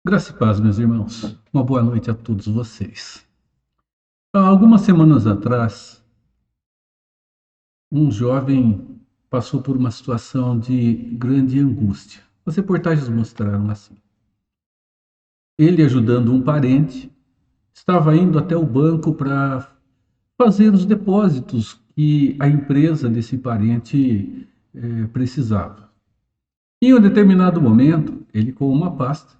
Graça e paz, meus irmãos. Uma boa noite a todos vocês. Há algumas semanas atrás, um jovem passou por uma situação de grande angústia. As reportagens mostraram assim. Ele, ajudando um parente, estava indo até o banco para fazer os depósitos que a empresa desse parente precisava. Em um determinado momento, ele com uma pasta,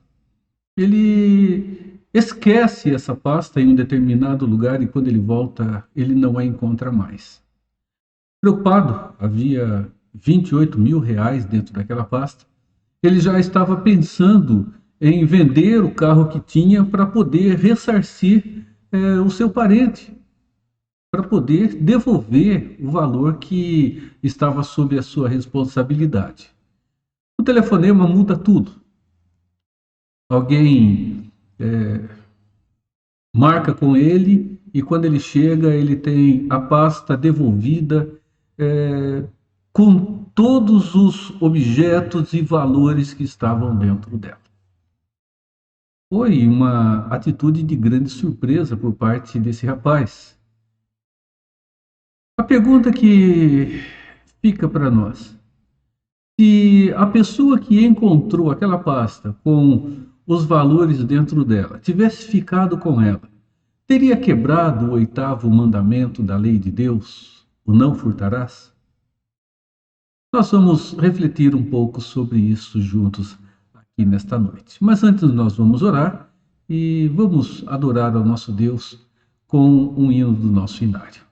ele esquece essa pasta em um determinado lugar e quando ele volta, ele não a encontra mais. Preocupado, havia R$ 28.000 dentro daquela pasta. Ele já estava pensando em vender o carro que tinha para poder ressarcir o seu parente, para poder devolver o valor que estava sob a sua responsabilidade. O telefonema muda tudo. Alguém marca com ele e quando ele chega, ele tem a pasta devolvida com todos os objetos e valores que estavam dentro dela. Foi uma atitude de grande surpresa por parte desse rapaz. A pergunta que fica para nós: se a pessoa que encontrou aquela pasta com os valores dentro dela tivesse ficado com ela, teria quebrado o 8º mandamento da lei de Deus, o não furtarás? Nós vamos refletir um pouco sobre isso juntos aqui nesta noite. Mas antes nós vamos orar e vamos adorar ao nosso Deus com um hino do nosso inário.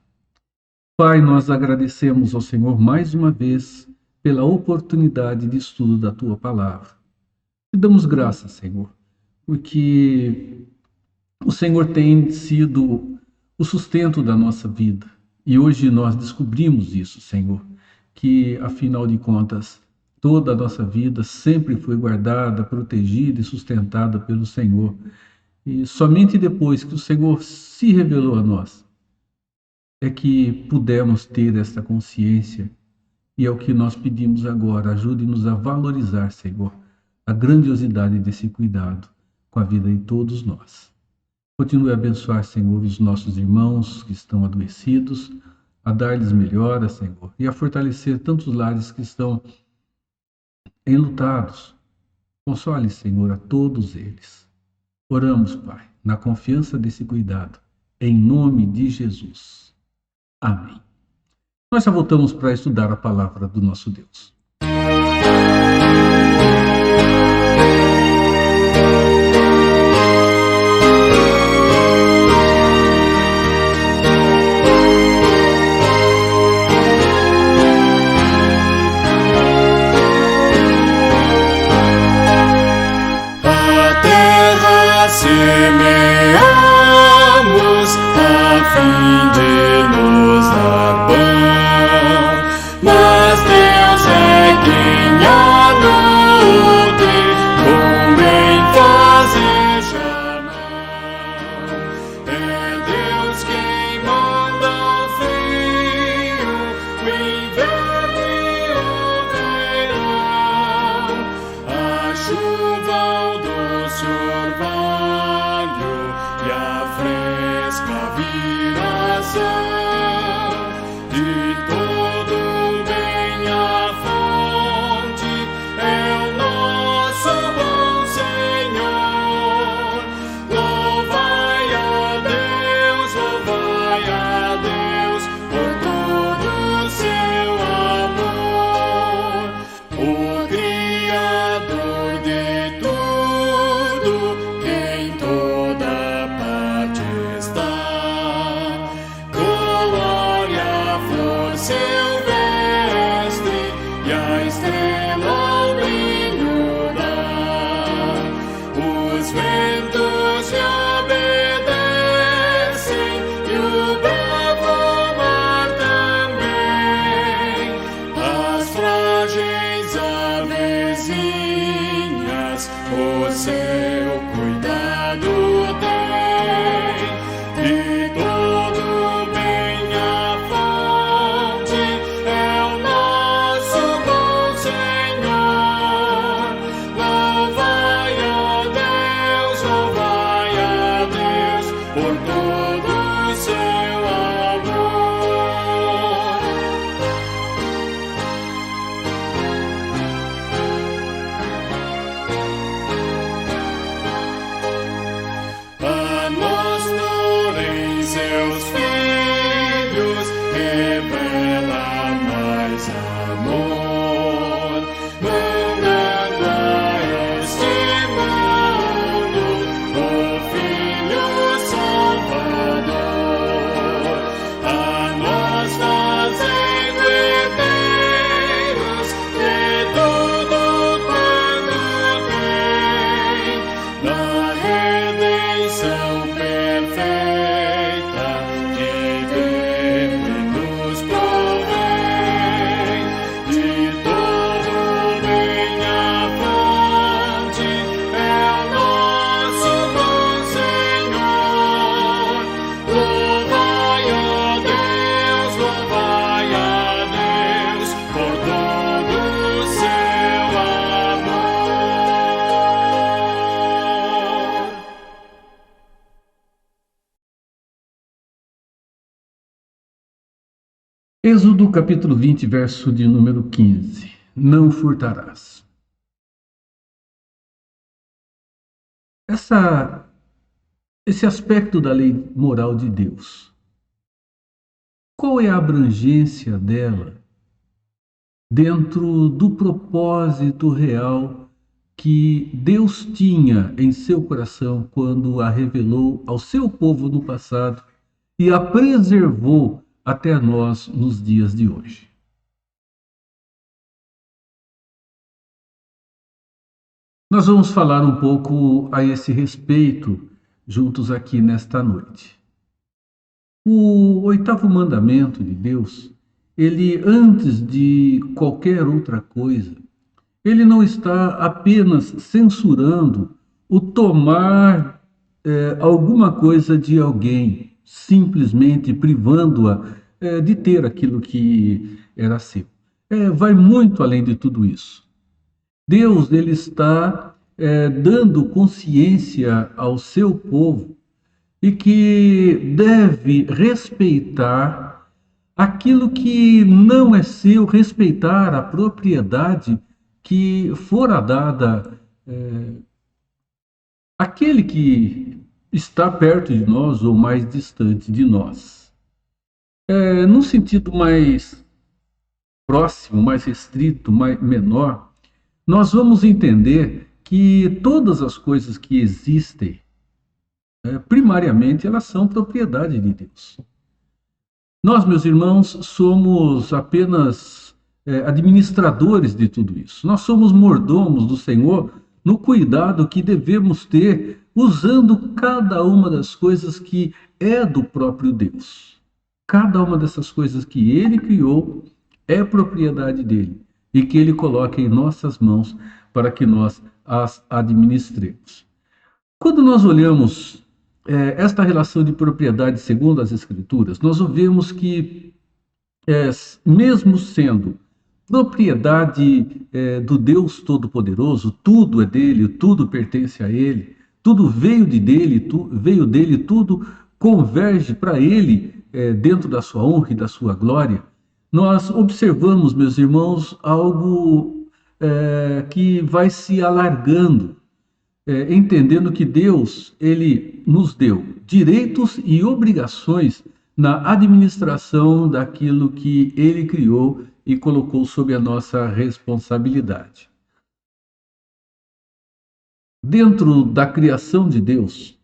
Pai, nós agradecemos ao Senhor mais uma vez pela oportunidade de estudo da Tua Palavra. Te damos graças, Senhor, porque o Senhor tem sido o sustento da nossa vida. E hoje nós descobrimos isso, Senhor, que, afinal de contas, toda a nossa vida sempre foi guardada, protegida e sustentada pelo Senhor. E somente depois que o Senhor se revelou a nós, é que pudemos ter esta consciência. E é o que nós pedimos agora. Ajude-nos a valorizar, Senhor, a grandiosidade desse cuidado com a vida de todos nós. Continue a abençoar, Senhor, os nossos irmãos que estão adoecidos, a dar-lhes melhora, Senhor, e a fortalecer tantos lares que estão enlutados. Console, Senhor, a todos eles. Oramos, Pai, na confiança desse cuidado, em nome de Jesus. Amém. Nós já voltamos para estudar a palavra do nosso Deus. A terra semeamos a fim de nos dar pão, mas Deus é quem a nutre, com ênfase chamar. É Deus quem manda o frio, o inverno e o verão, a chuva, o doce orvalho e a fresca viração. De todo bem a fonte é o nosso bom Senhor. Louvai a Deus por todo o seu amor. O Criador de tudo, que em toda parte está. Colore a flor silvestre e a estrela ao brilho dá. Os ventos lhe obedecem e o bravo mar também. As frágeis avezinhas o seu cuidado tem. De todo bem a fonte é o nosso bom Senhor. Louvai a Êxodo capítulo 20, verso de número 15. Não furtarás. Esse aspecto da lei moral de Deus, qual é a abrangência dela dentro do propósito real que Deus tinha em seu coração quando a revelou ao seu povo no passado e a preservou até nós nos dias de hoje? Nós vamos falar um pouco a esse respeito juntos aqui nesta noite. O oitavo mandamento de Deus, ele, antes de qualquer outra coisa, ele não está apenas censurando o tomar alguma coisa de alguém, simplesmente privando-a de ter aquilo que era seu. Vai muito além de tudo isso. Deus, ele está dando consciência ao seu povo e que deve respeitar aquilo que não é seu, respeitar a propriedade que fora dada àquele que está perto de nós ou mais distante de nós. Num sentido mais próximo, mais restrito, menor, nós vamos entender que todas as coisas que existem, primariamente, elas são propriedade de Deus. Nós, meus irmãos, somos apenas administradores de tudo isso. Nós somos mordomos do Senhor no cuidado que devemos ter, usando cada uma das coisas que é do próprio Deus. Cada uma dessas coisas que Ele criou é propriedade dele e que Ele coloca em nossas mãos para que nós as administremos. Quando nós olhamos esta relação de propriedade segundo as Escrituras, nós vemos que, mesmo sendo propriedade do Deus Todo-Poderoso, tudo é dele, tudo pertence a ele, tudo veio dele, tudo converge para ele dentro da sua honra e da sua glória. Nós observamos, meus irmãos, algo que vai se alargando, entendendo que Deus, ele nos deu direitos e obrigações na administração daquilo que ele criou e colocou sob a nossa responsabilidade. Dentro da criação de Deus,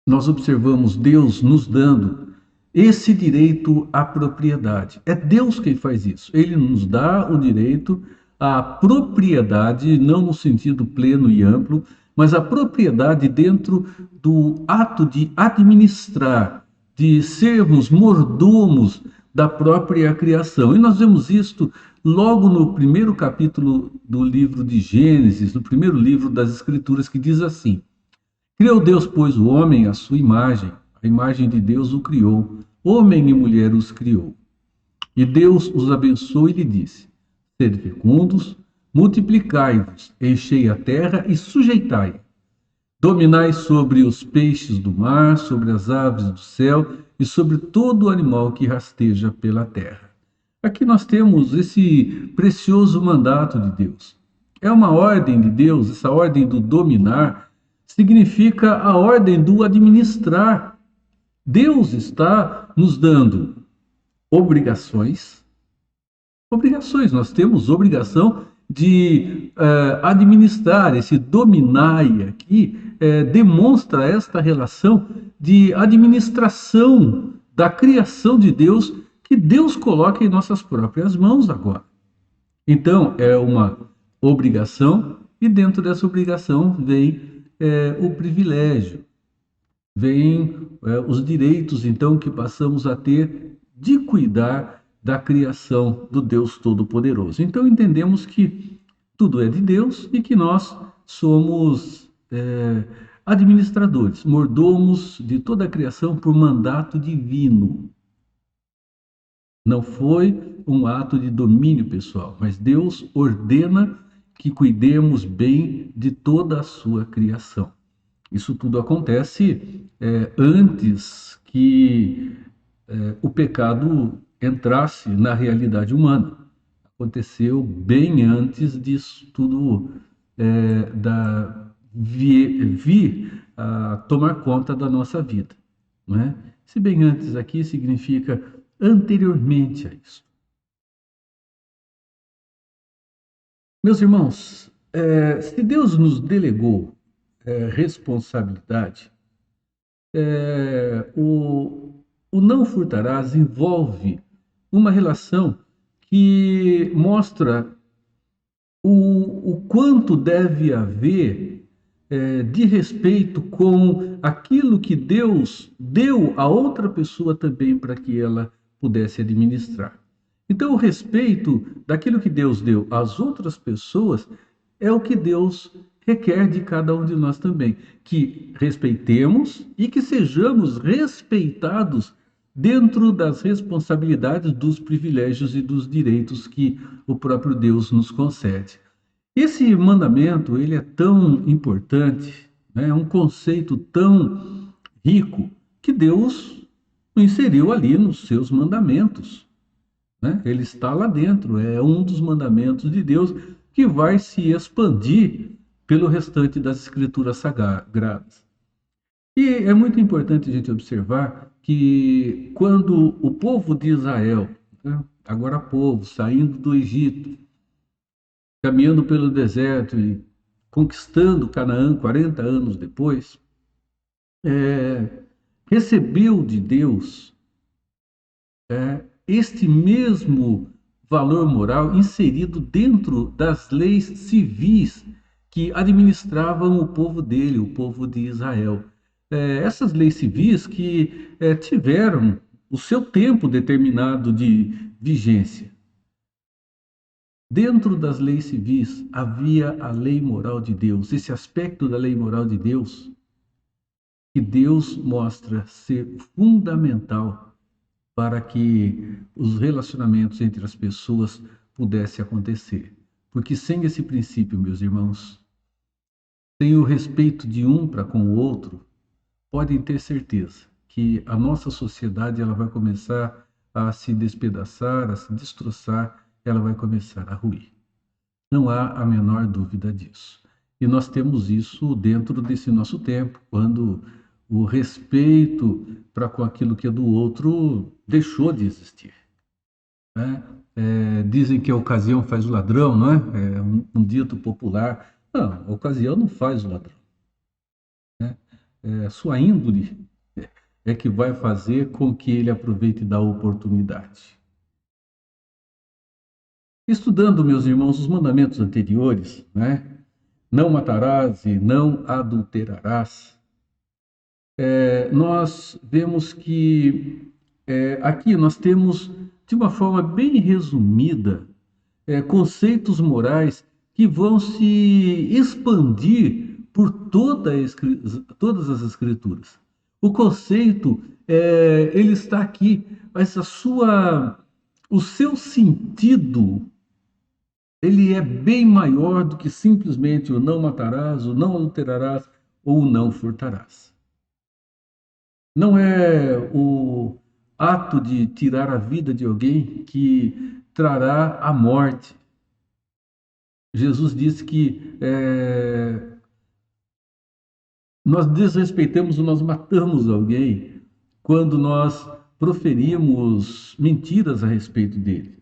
nós observamos Deus nos dando esse direito à propriedade. É Deus quem faz isso. Ele nos dá o direito à propriedade, não no sentido pleno e amplo, mas a propriedade dentro do ato de administrar, de sermos mordomos da própria criação. E nós vemos isto logo no primeiro capítulo do livro de Gênesis, no primeiro livro das Escrituras, que diz assim: Criou Deus, pois, o homem à sua imagem, a imagem de Deus o criou, homem e mulher os criou. E Deus os abençoou e lhe disse: Sede fecundos, multiplicai-vos, enchei a terra e sujeitai-a. Dominai sobre os peixes do mar, sobre as aves do céu e sobre todo animal que rasteja pela terra. Aqui nós temos esse precioso mandato de Deus. É uma ordem de Deus, essa ordem do dominar significa a ordem do administrar. Deus está nos dando obrigações. Nós temos obrigação de administrar. Esse dominai aqui demonstra esta relação de administração da criação de Deus, que Deus coloca em nossas próprias mãos agora. Então, é uma obrigação, e dentro dessa obrigação vem o privilégio, vem os direitos, então, que passamos a ter de cuidar da criação do Deus Todo-Poderoso. Então, entendemos que tudo é de Deus e que nós somos administradores, mordomos de toda a criação por mandato divino. Não foi um ato de domínio pessoal, mas Deus ordena que cuidemos bem de toda a sua criação. Isso tudo acontece antes que o pecado entrasse na realidade humana. Aconteceu bem antes disso tudo vir a tomar conta da nossa vida, não é? Se bem antes aqui significa anteriormente a isso. Meus irmãos, se Deus nos delegou responsabilidade, o não furtarás envolve uma relação que mostra o quanto deve haver de respeito com aquilo que Deus deu a outra pessoa também para que ela pudesse administrar. Então, o respeito daquilo que Deus deu às outras pessoas é o que Deus requer de cada um de nós também, que respeitemos e que sejamos respeitados dentro das responsabilidades, dos privilégios e dos direitos que o próprio Deus nos concede. Esse mandamento, ele é tão importante, né? É um conceito tão rico, que Deus o inseriu ali nos seus mandamentos, né? Ele está lá dentro, é um dos mandamentos de Deus que vai se expandir pelo restante das escrituras sagradas. E é muito importante a gente observar que quando o povo de Israel, né, agora povo, saindo do Egito, caminhando pelo deserto e conquistando Canaã 40 anos depois, recebeu de Deus este mesmo valor moral inserido dentro das leis civis que administravam o povo dele, o povo de Israel. Essas leis civis que tiveram o seu tempo determinado de vigência. Dentro das leis civis havia a lei moral de Deus, esse aspecto da lei moral de Deus, que Deus mostra ser fundamental para que os relacionamentos entre as pessoas pudessem acontecer. Porque sem esse princípio, meus irmãos, sem o respeito de um para com o outro, podem ter certeza que a nossa sociedade ela vai começar a se despedaçar, a se destroçar, ela vai começar a ruir. Não há a menor dúvida disso. E nós temos isso dentro desse nosso tempo, quando o respeito para com aquilo que é do outro deixou de existir, né? Dizem que a ocasião faz o ladrão, não é? É um dito popular. Não, a ocasião não faz o ladrão, né? Sua índole é que vai fazer com que ele aproveite da oportunidade. Estudando, meus irmãos, os mandamentos anteriores, né? Não matarás e não adulterarás, nós vemos que aqui nós temos, de uma forma bem resumida, conceitos morais que vão se expandir por todas as escrituras. O conceito, ele está aqui, mas o seu sentido, ele é bem maior do que simplesmente o não matarás, o não adulterarás ou o não furtarás. Não é o ato de tirar a vida de alguém que trará a morte. Jesus disse que nós desrespeitamos ou nós matamos alguém quando nós proferimos mentiras a respeito dele.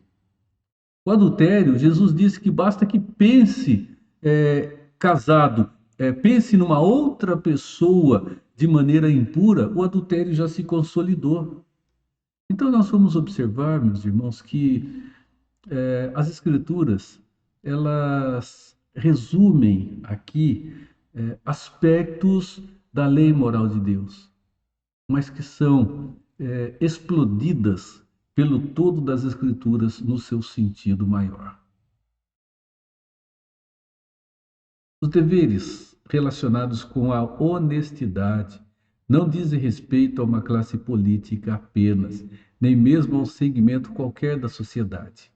O adultério, Jesus disse que basta que pense casado, pense numa outra pessoa de maneira impura, o adultério já se consolidou. Então nós vamos observar, meus irmãos, que as escrituras, elas resumem aqui aspectos da lei moral de Deus, mas que são explodidas pelo todo das escrituras no seu sentido maior. Os deveres relacionados com a honestidade não dizem respeito a uma classe política apenas, nem mesmo a um segmento qualquer da sociedade,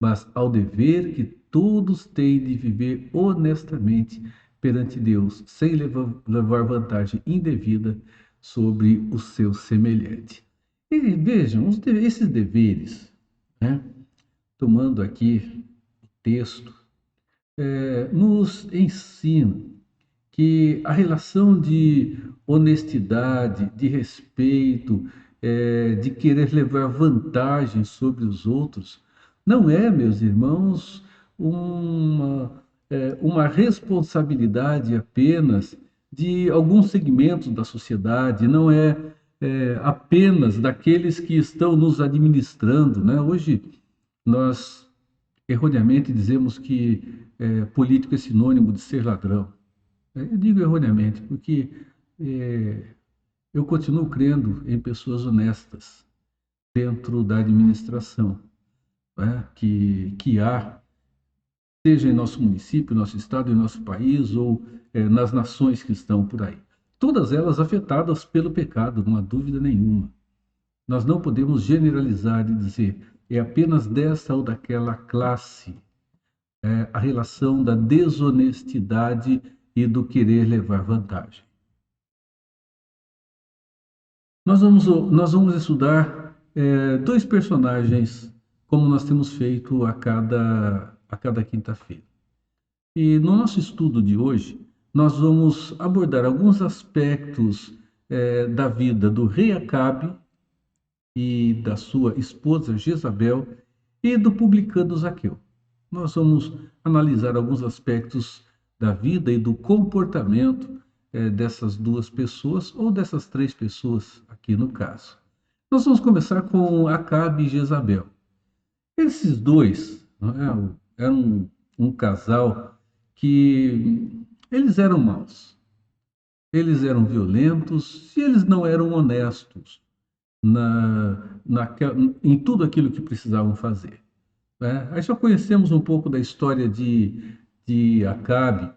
mas ao dever que todos têm de viver honestamente perante Deus, sem levar vantagem indevida sobre o seu semelhante. E vejam, esses deveres, né, tomando aqui o texto, nos ensina que a relação de honestidade, de respeito, de querer levar vantagem sobre os outros, não é, meus irmãos, uma responsabilidade apenas de alguns segmentos da sociedade, não é, apenas daqueles que estão nos administrando, né? Hoje nós erroneamente dizemos que político é sinônimo de ser ladrão. Eu digo erroneamente, porque eh, eu continuo crendo em pessoas honestas dentro da administração, né, que há, seja em nosso município, nosso estado, em nosso país ou nas nações que estão por aí. Todas elas afetadas pelo pecado, não há dúvida nenhuma. Nós não podemos generalizar e dizer é apenas dessa ou daquela classe, a relação da desonestidade e do querer levar vantagem. Nós vamos estudar dois personagens, como nós temos feito a cada quinta-feira. E no nosso estudo de hoje, nós vamos abordar alguns aspectos da vida do rei Acabe e da sua esposa Jezabel e do publicano Zaqueu. Nós vamos analisar alguns aspectos da vida e do comportamento dessas duas pessoas, ou dessas três pessoas aqui no caso. Nós vamos começar com Acabe e Jezabel. Esses dois, não é, eram um casal que eles eram maus, eles eram violentos e eles não eram honestos em tudo aquilo que precisavam fazer. Né? Aí já conhecemos um pouco da história de Acabe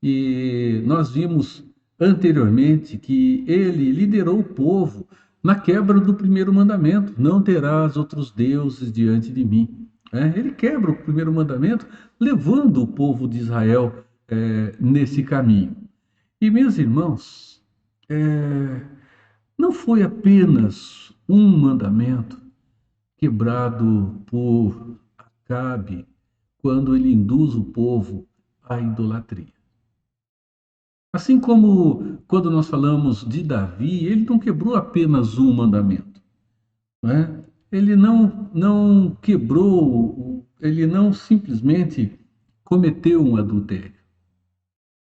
e nós vimos anteriormente que ele liderou o povo na quebra do primeiro mandamento: não terás outros deuses diante de mim. Ele quebra o primeiro mandamento, levando o povo de Israel nesse caminho. E, meus irmãos, não foi apenas um mandamento quebrado por Acabe quando ele induz o povo à idolatria. Assim como quando nós falamos de Davi, ele não quebrou apenas um mandamento, não é? Ele não quebrou, ele não simplesmente cometeu um adultério.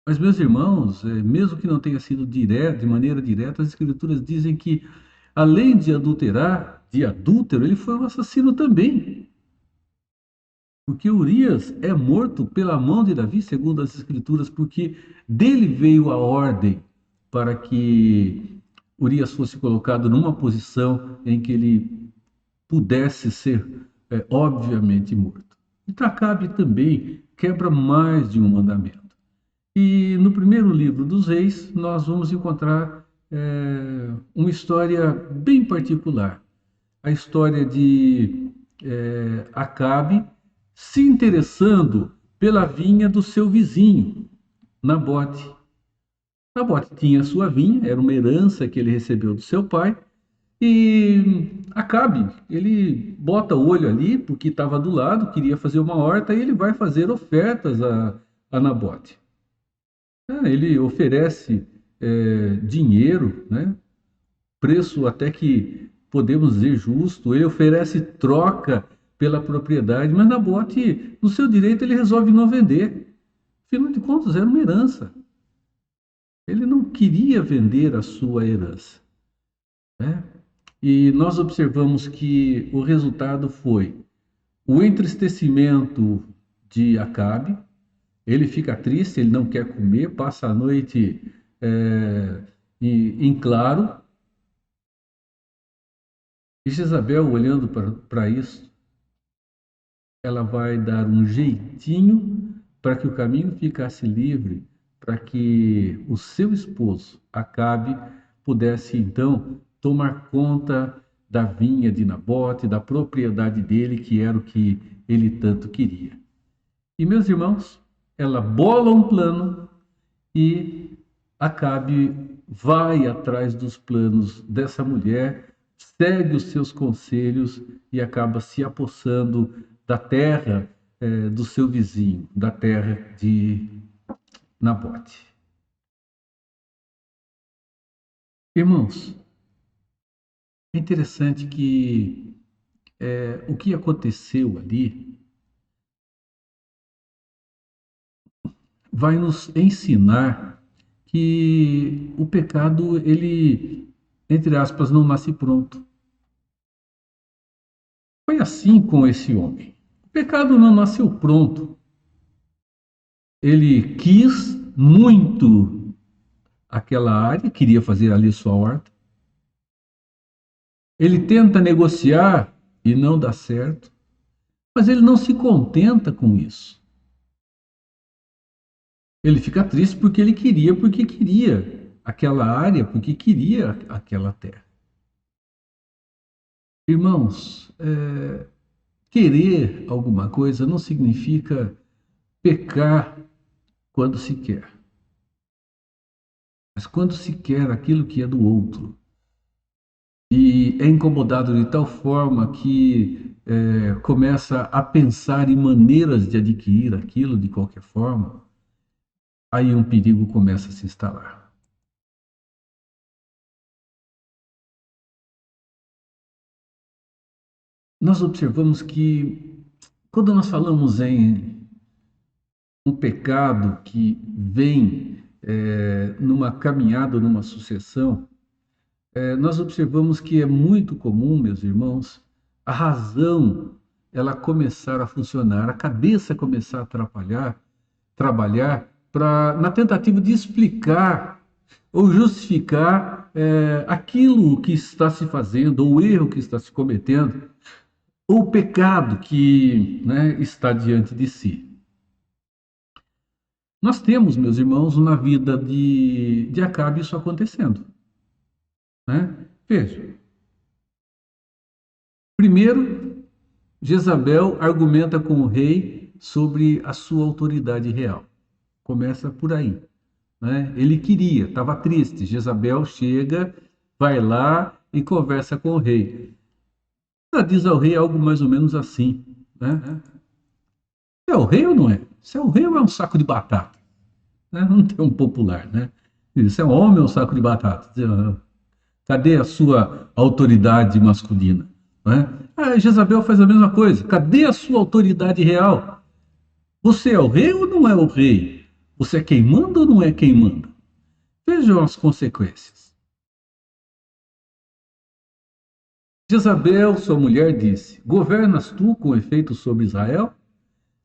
Mas, meus irmãos, mesmo que não tenha sido direto, de maneira direta, as Escrituras dizem que, além de adulterar, de adúltero, ele foi um assassino também. Porque Urias é morto pela mão de Davi, segundo as Escrituras, porque dele veio a ordem para que Urias fosse colocado numa posição em que ele pudesse ser, obviamente, morto. Então, Acabe também quebra mais de um mandamento. E no primeiro livro dos Reis, nós vamos encontrar uma história bem particular. A história de Acabe se interessando pela vinha do seu vizinho, Nabote. Nabote tinha sua vinha, era uma herança que ele recebeu do seu pai, e Acabe, ele bota o olho ali, porque estava do lado, queria fazer uma horta, e ele vai fazer ofertas a Nabote. Ele oferece dinheiro, né? Preço até que podemos dizer justo, ele oferece troca pela propriedade, mas Nabote, no seu direito, ele resolve não vender. Afinal de contas, era uma herança. Ele não queria vender a sua herança, né? E nós observamos que o resultado foi o entristecimento de Acabe. Ele fica triste, ele não quer comer, passa a noite em claro. E Jezabel, olhando para isso, ela vai dar um jeitinho para que o caminho ficasse livre, para que o seu esposo, Acabe, pudesse então tomar conta da vinha de Nabote, da propriedade dele, que era o que ele tanto queria. E, meus irmãos, ela bola um plano e Acabe vai atrás dos planos dessa mulher, segue os seus conselhos e acaba se apossando da terra do seu vizinho, da terra de Nabote. Irmãos, é interessante que o que aconteceu ali vai nos ensinar que o pecado, ele, entre aspas, não nasce pronto. Foi assim com esse homem. O pecado não nasceu pronto. Ele quis muito aquela área, queria fazer ali sua horta. Ele tenta negociar e não dá certo, mas ele não se contenta com isso. Ele fica triste porque queria aquela área, porque queria aquela terra. Irmãos, querer alguma coisa não significa pecar quando se quer, mas quando se quer aquilo que é do outro e é incomodado de tal forma que começa a pensar em maneiras de adquirir aquilo de qualquer forma, aí um perigo começa a se instalar. Nós observamos que quando nós falamos em um pecado que vem numa caminhada, numa sucessão, nós observamos que é muito comum, meus irmãos, a razão ela começar a funcionar, a cabeça começar a trabalhar na tentativa de explicar ou justificar aquilo que está se fazendo, ou o erro que está se cometendo, ou o pecado que, né, está diante de si. Nós temos, meus irmãos, na vida de Acabe isso acontecendo. Né? Veja, primeiro, Jezabel argumenta com o rei sobre a sua autoridade real. Começa por aí. Né? Ele queria, estava triste. Jezabel chega, vai lá e conversa com o rei. Ela diz ao rei algo mais ou menos assim. Né? É o rei ou não é? Se é o rei ou é um saco de batata? Né? Não tem um popular, né? Se é um homem ou um saco de batata? Cadê a sua autoridade masculina? Né? Jezabel faz a mesma coisa. Cadê a sua autoridade real? Você é o rei ou não é o rei? Você é quem manda ou não é quem manda? Vejam as consequências. Jezabel, sua mulher, disse: Governas tu com efeito sobre Israel?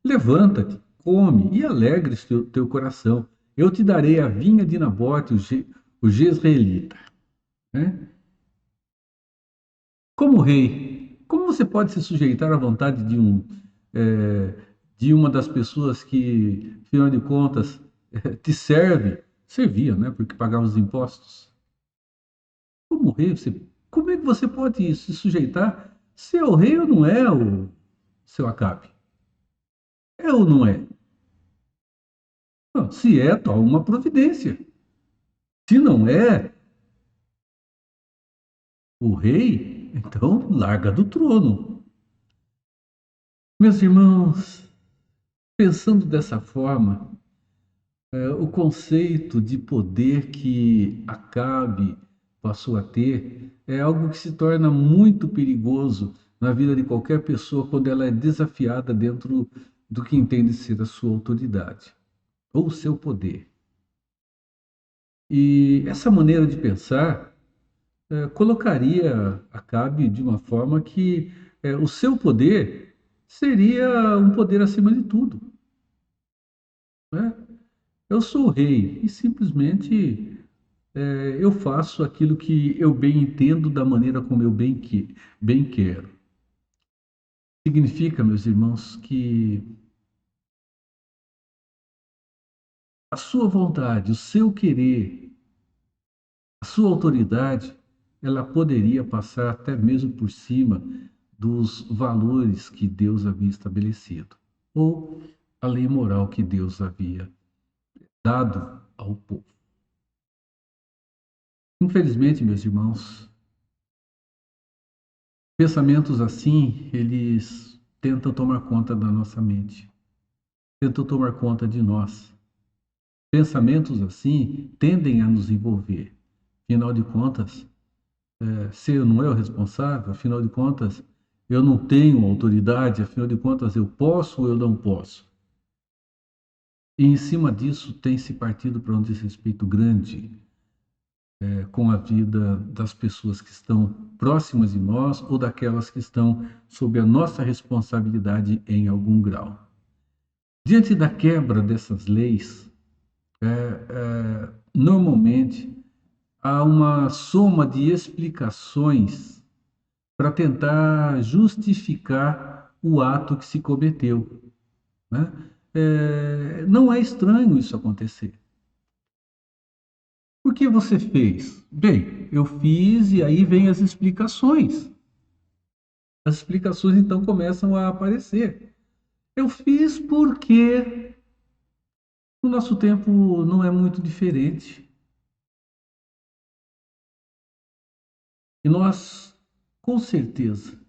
Levanta-te, come e alegres teu coração. Eu te darei a vinha de Nabote, o jezreelita. Né? Como rei, como você pode se sujeitar à vontade de uma das pessoas que, afinal de contas, te servia, né? Porque pagava os impostos. Como rei, como é que você pode se sujeitar se é o rei ou não é o seu Acabe? É ou não é? Não, se é, toma uma providência. Se não é o rei, então larga do trono. Meus irmãos, pensando dessa forma, o conceito de poder que Acabe passou a ter é algo que se torna muito perigoso na vida de qualquer pessoa quando ela é desafiada dentro do que entende ser a sua autoridade ou o seu poder. E essa maneira de pensar colocaria Acabe de uma forma que o seu poder seria um poder acima de tudo. Né? Eu sou o rei e simplesmente eu faço aquilo que eu bem entendo da maneira como eu bem quero. Significa, meus irmãos, que a sua vontade, o seu querer, a sua autoridade, ela poderia passar até mesmo por cima dos valores que Deus havia estabelecido, ou a lei moral que Deus havia dado ao povo. Infelizmente, meus irmãos, Pensamentos assim, eles tentam tomar conta da nossa mente, tentam tomar conta de nós. Pensamentos assim tendem a nos envolver. Afinal de contas, se eu não é o responsável, afinal de contas, eu não tenho autoridade, afinal de contas, eu posso ou eu não posso. E em cima disso tem se partido para um desrespeito grande com a vida das pessoas que estão próximas de nós ou daquelas que estão sob a nossa responsabilidade em algum grau. Diante da quebra dessas leis, normalmente há uma soma de explicações para tentar justificar o ato que se cometeu, né? Não é estranho isso acontecer. Por que você fez? Bem, eu fiz e aí vem as explicações. As explicações então começam a aparecer. Eu fiz porque o nosso tempo não é muito diferente. E nós, com certeza,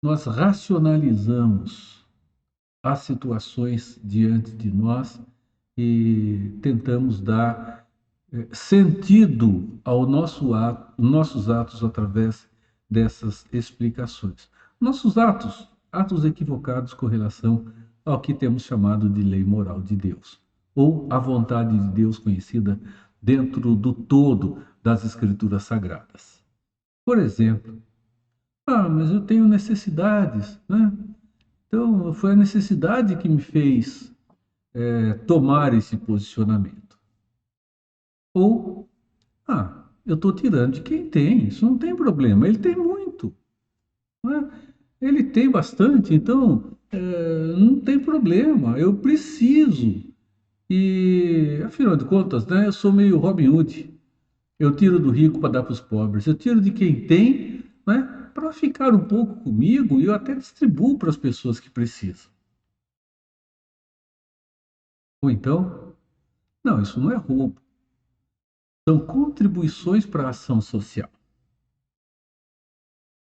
nós racionalizamos as situações diante de nós e tentamos dar sentido ao nossos atos através dessas explicações. Nossos atos equivocados com relação ao que temos chamado de lei moral de Deus, ou a vontade de Deus conhecida dentro do todo das Escrituras Sagradas. Por exemplo, mas eu tenho necessidades, né? Então, foi a necessidade que me fez tomar esse posicionamento. Ou, eu estou tirando de quem tem, isso não tem problema, ele tem muito, né? Ele tem bastante, então não tem problema, eu preciso. E, afinal de contas, né, eu sou meio Robin Hood, eu tiro do rico para dar para os pobres, eu tiro de quem tem, né, para ficar um pouco comigo e eu até distribuo para as pessoas que precisam. Ou então, não, isso não é roubo. São contribuições para a ação social,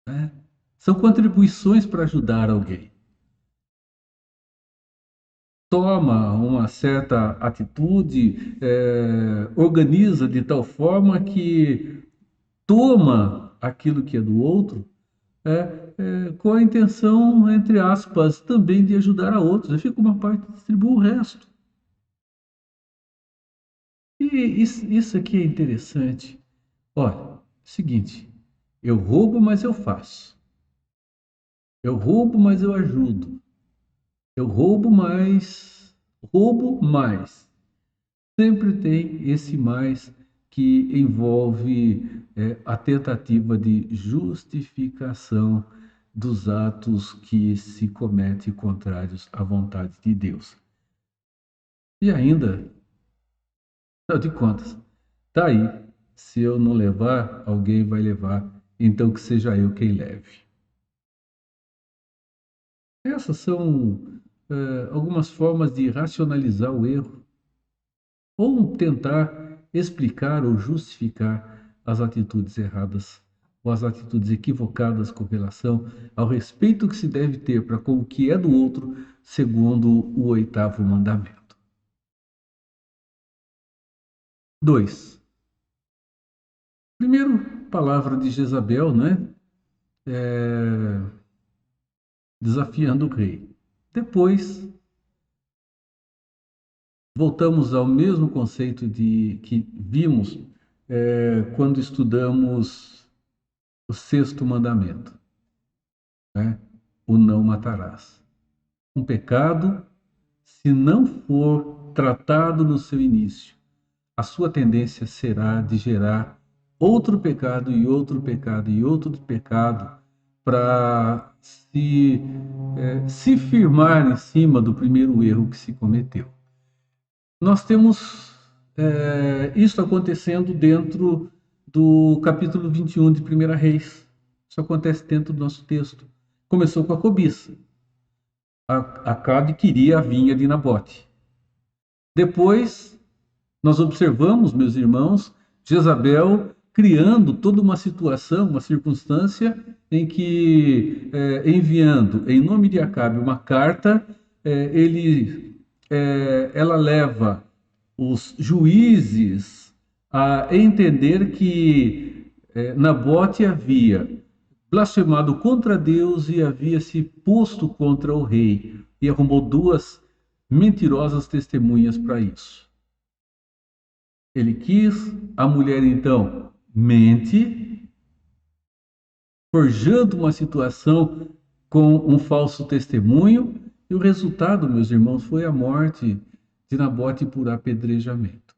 né? São contribuições para ajudar alguém. Toma uma certa atitude, organiza de tal forma que toma aquilo que é do outro, com a intenção, entre aspas, também de ajudar a outros. Eu fico uma parte e distribuo o resto. E isso aqui é interessante. Olha, seguinte, eu roubo, mas eu faço. Eu roubo, mas eu ajudo. Eu roubo, mas sempre tem esse mais que envolve a tentativa de justificação dos atos que se cometem contrários à vontade de Deus. E ainda, afinal de contas, tá aí. Se eu não levar, alguém vai levar, então que seja eu quem leve. Essas são algumas formas de racionalizar o erro, ou tentar explicar ou justificar as atitudes erradas ou as atitudes equivocadas com relação ao respeito que se deve ter para com o que é do outro, segundo o 8º mandamento. 2. Primeiro, palavra de Jezabel, né? Desafiando o rei. Depois, voltamos ao mesmo conceito que vimos quando estudamos o 6º mandamento, né? O não matarás. Um pecado, se não for tratado no seu início, a sua tendência será de gerar outro pecado e outro pecado e outro pecado para se firmar em cima do primeiro erro que se cometeu. Nós temos isso acontecendo dentro do capítulo 21 de 1 Reis. Isso acontece dentro do nosso texto. Começou com a cobiça. Acabe queria a vinha de Nabote. Depois, nós observamos, meus irmãos, Jezabel criando toda uma situação, uma circunstância em que, enviando em nome de Acabe uma carta, ela leva os juízes a entender que Nabote havia blasfemado contra Deus e havia se posto contra o rei, e arrumou duas mentirosas testemunhas para isso. Ele quis, a mulher então mente, forjando uma situação com um falso testemunho, e o resultado, meus irmãos, foi a morte de Nabote por apedrejamento.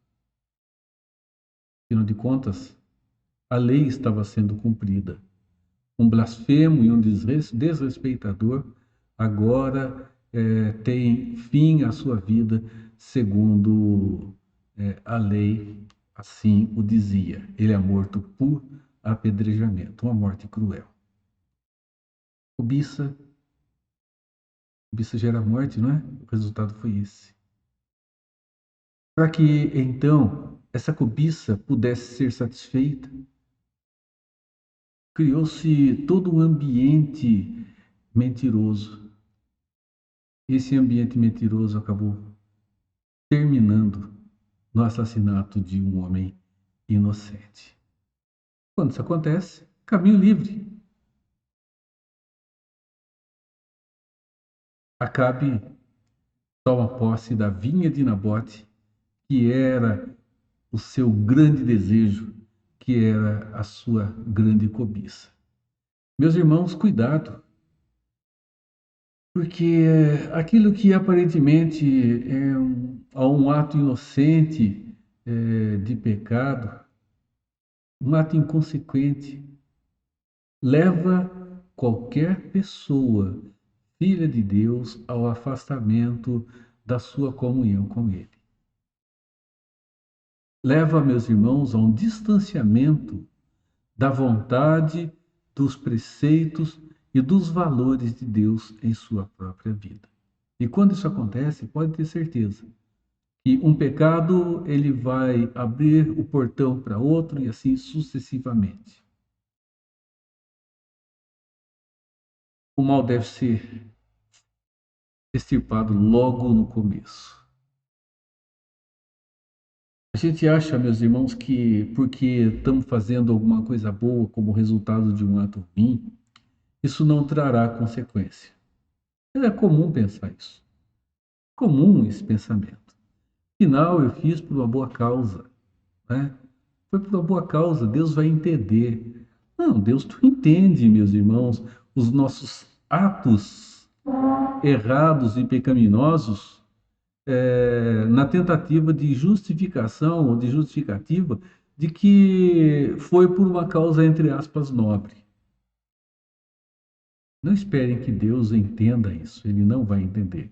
Afinal de contas, a lei estava sendo cumprida. Um blasfemo e um desrespeitador agora tem fim à sua vida, segundo a lei assim o dizia. Ele é morto por apedrejamento, uma morte cruel. Cobiça gera morte, não é? O resultado foi esse. Para que então essa cobiça pudesse ser satisfeita, criou-se todo um ambiente mentiroso. Esse ambiente mentiroso acabou terminando no assassinato de um homem inocente. Quando isso acontece, caminho livre. Acabe toma posse da vinha de Nabote, que era o seu grande desejo, que era a sua grande cobiça. Meus irmãos, cuidado, porque aquilo que aparentemente é um ato inocente de pecado, um ato inconsequente, leva qualquer pessoa, filha de Deus, ao afastamento da sua comunhão com Ele. Leva, meus irmãos, a um distanciamento da vontade, dos preceitos e dos valores de Deus em sua própria vida. E quando isso acontece, pode ter certeza que um pecado ele vai abrir o portão para outro e assim sucessivamente. O mal deve ser extirpado logo no começo. A gente acha, meus irmãos, que porque estamos fazendo alguma coisa boa como resultado de um ato ruim, isso não trará consequência. É comum pensar isso. Comum esse pensamento. Afinal, eu fiz por uma boa causa, né? Foi por uma boa causa, Deus vai entender. Não, Deus tu entende, meus irmãos, os nossos atos errados e pecaminosos na tentativa de justificação ou de justificativa de que foi por uma causa, entre aspas, nobre. Não esperem que Deus entenda isso, Ele não vai entender.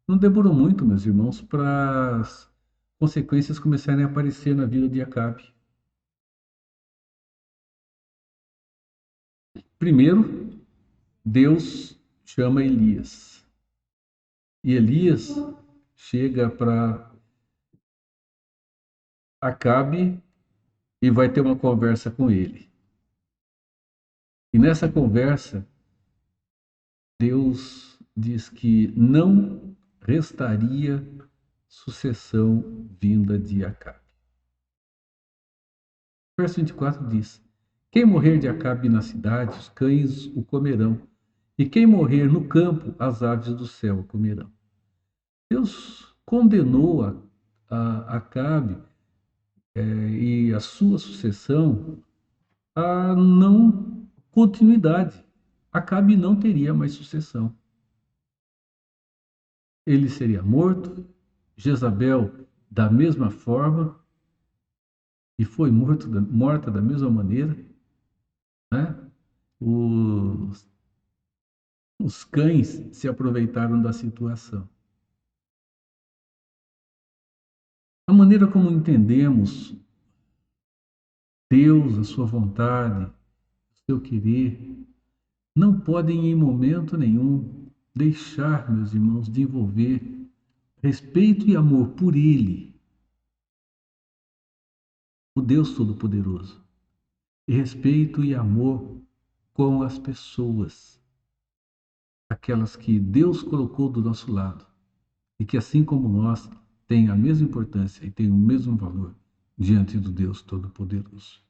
Não demorou muito, meus irmãos, para as consequências começarem a aparecer na vida de Acabe. Primeiro, Deus chama Elias. E Elias chega para Acabe e vai ter uma conversa com ele. E nessa conversa, Deus diz que não restaria sucessão vinda de Acabe. Verso 24 diz: quem morrer de Acabe na cidade, os cães o comerão, e quem morrer no campo, as aves do céu o comerão. Deus condenou a Acabe e a sua sucessão a não continuidade. Acabe não teria mais sucessão. Ele seria morto, Jezabel da mesma forma, e foi morta da mesma maneira, né? Os cães se aproveitaram da situação. A maneira como entendemos Deus, a sua vontade, o seu querer, não podem em momento nenhum deixar, meus irmãos, de envolver respeito e amor por Ele, o Deus Todo-Poderoso. respeito e amor com as pessoas, aquelas que Deus colocou do nosso lado e que, assim como nós, têm a mesma importância e têm o mesmo valor diante do Deus Todo-Poderoso.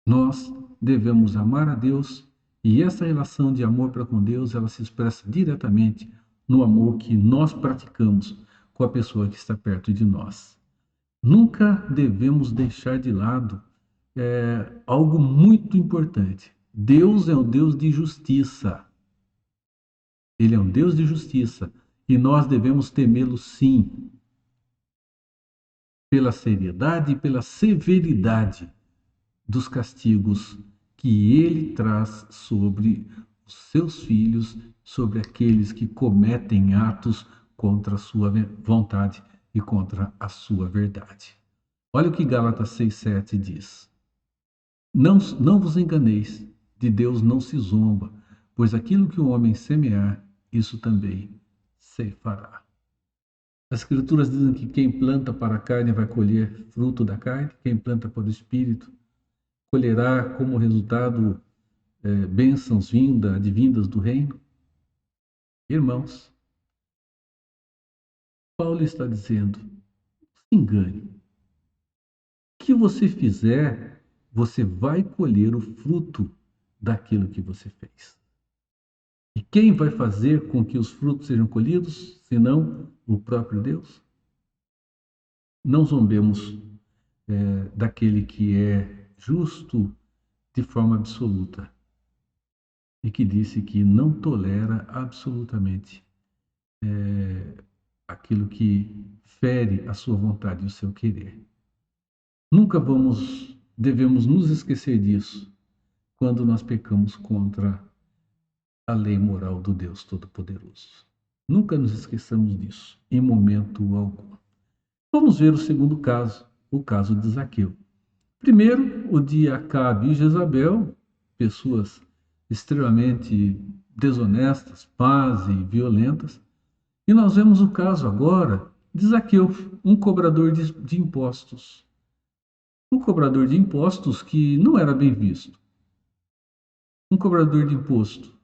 Nós devemos amar a Deus e essa relação de amor para com Deus, ela se expressa diretamente no amor que nós praticamos com a pessoa que está perto de nós. Nunca devemos deixar de lado algo muito importante. Deus é um Deus de justiça. Ele é um Deus de justiça e nós devemos temê-lo sim, pela seriedade e pela severidade dos castigos que ele traz sobre os seus filhos, sobre aqueles que cometem atos contra a sua vontade e contra a sua verdade. Olha o que Gálatas 6,7 diz. Não vos enganeis, de Deus não se zomba, pois aquilo que o homem semear, isso também se fará. As Escrituras dizem que quem planta para a carne vai colher fruto da carne, quem planta para o Espírito colherá como resultado bênçãos advindas do reino. Irmãos, Paulo está dizendo, não se engane. O que você fizer, você vai colher o fruto daquilo que você fez. E quem vai fazer com que os frutos sejam colhidos, senão o próprio Deus? Não zombemos daquele que é justo de forma absoluta e que disse que não tolera absolutamente aquilo que fere a sua vontade e o seu querer. Nunca devemos nos esquecer disso quando nós pecamos contra a lei moral do Deus Todo-Poderoso. Nunca nos esqueçamos disso, em momento algum. Vamos ver o segundo caso, o caso de Zaqueu. Primeiro, o de Acabe e Jezabel, pessoas extremamente desonestas, más e violentas. E nós vemos o caso agora de Zaqueu, um cobrador de impostos. Um cobrador de impostos que não era bem visto. Um cobrador de imposto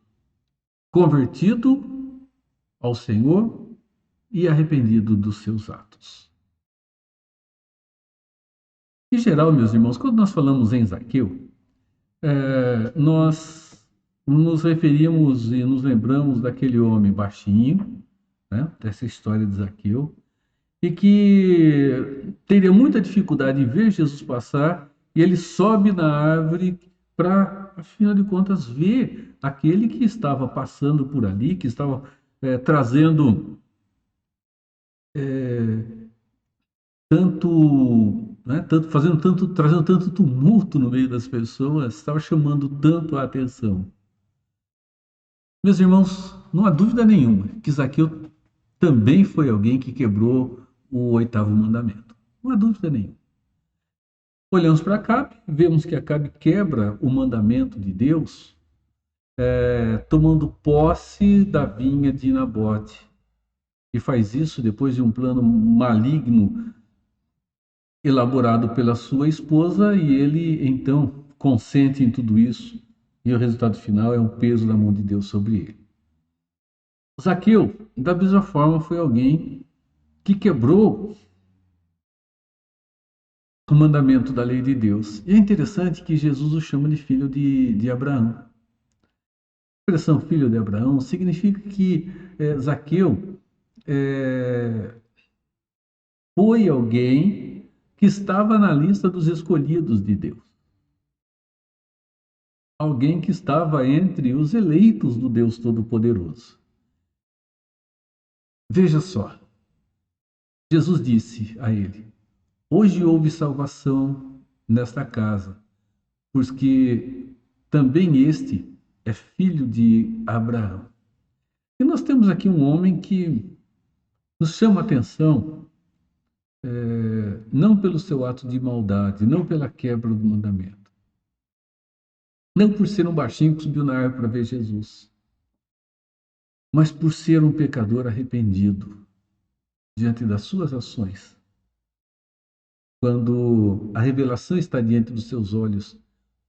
convertido ao Senhor e arrependido dos seus atos. Em geral, meus irmãos, quando nós falamos em Zaqueu, nós nos referimos e nos lembramos daquele homem baixinho, né, dessa história de Zaqueu, e que teria muita dificuldade em ver Jesus passar, e ele sobe na árvore para, afinal de contas, ver aquele que estava passando por ali, que estava trazendo trazendo tanto tumulto no meio das pessoas, estava chamando tanto a atenção. Meus irmãos, não há dúvida nenhuma que Zaqueu também foi alguém que quebrou o 8º mandamento. Não há dúvida nenhuma. Olhamos para Acabe, vemos que Acabe quebra o mandamento de Deus, tomando posse da vinha de Nabote. E faz isso depois de um plano maligno elaborado pela sua esposa, e ele então consente em tudo isso, e o resultado final é um peso da mão de Deus sobre ele. Zaqueu, da mesma forma, foi alguém que quebrou o mandamento da lei de Deus. E é interessante que Jesus o chama de filho de Abraão. A expressão filho de Abraão significa que Zaqueu foi alguém que estava na lista dos escolhidos de Deus. Alguém que estava entre os eleitos do Deus Todo-Poderoso. Veja só, Jesus disse a ele: hoje houve salvação nesta casa, porque também este é filho de Abraão. E nós temos aqui um homem que nos chama a atenção, não pelo seu ato de maldade, não pela quebra do mandamento, não por ser um baixinho que subiu na árvore para ver Jesus, mas por ser um pecador arrependido diante das suas ações. Quando a revelação está diante dos seus olhos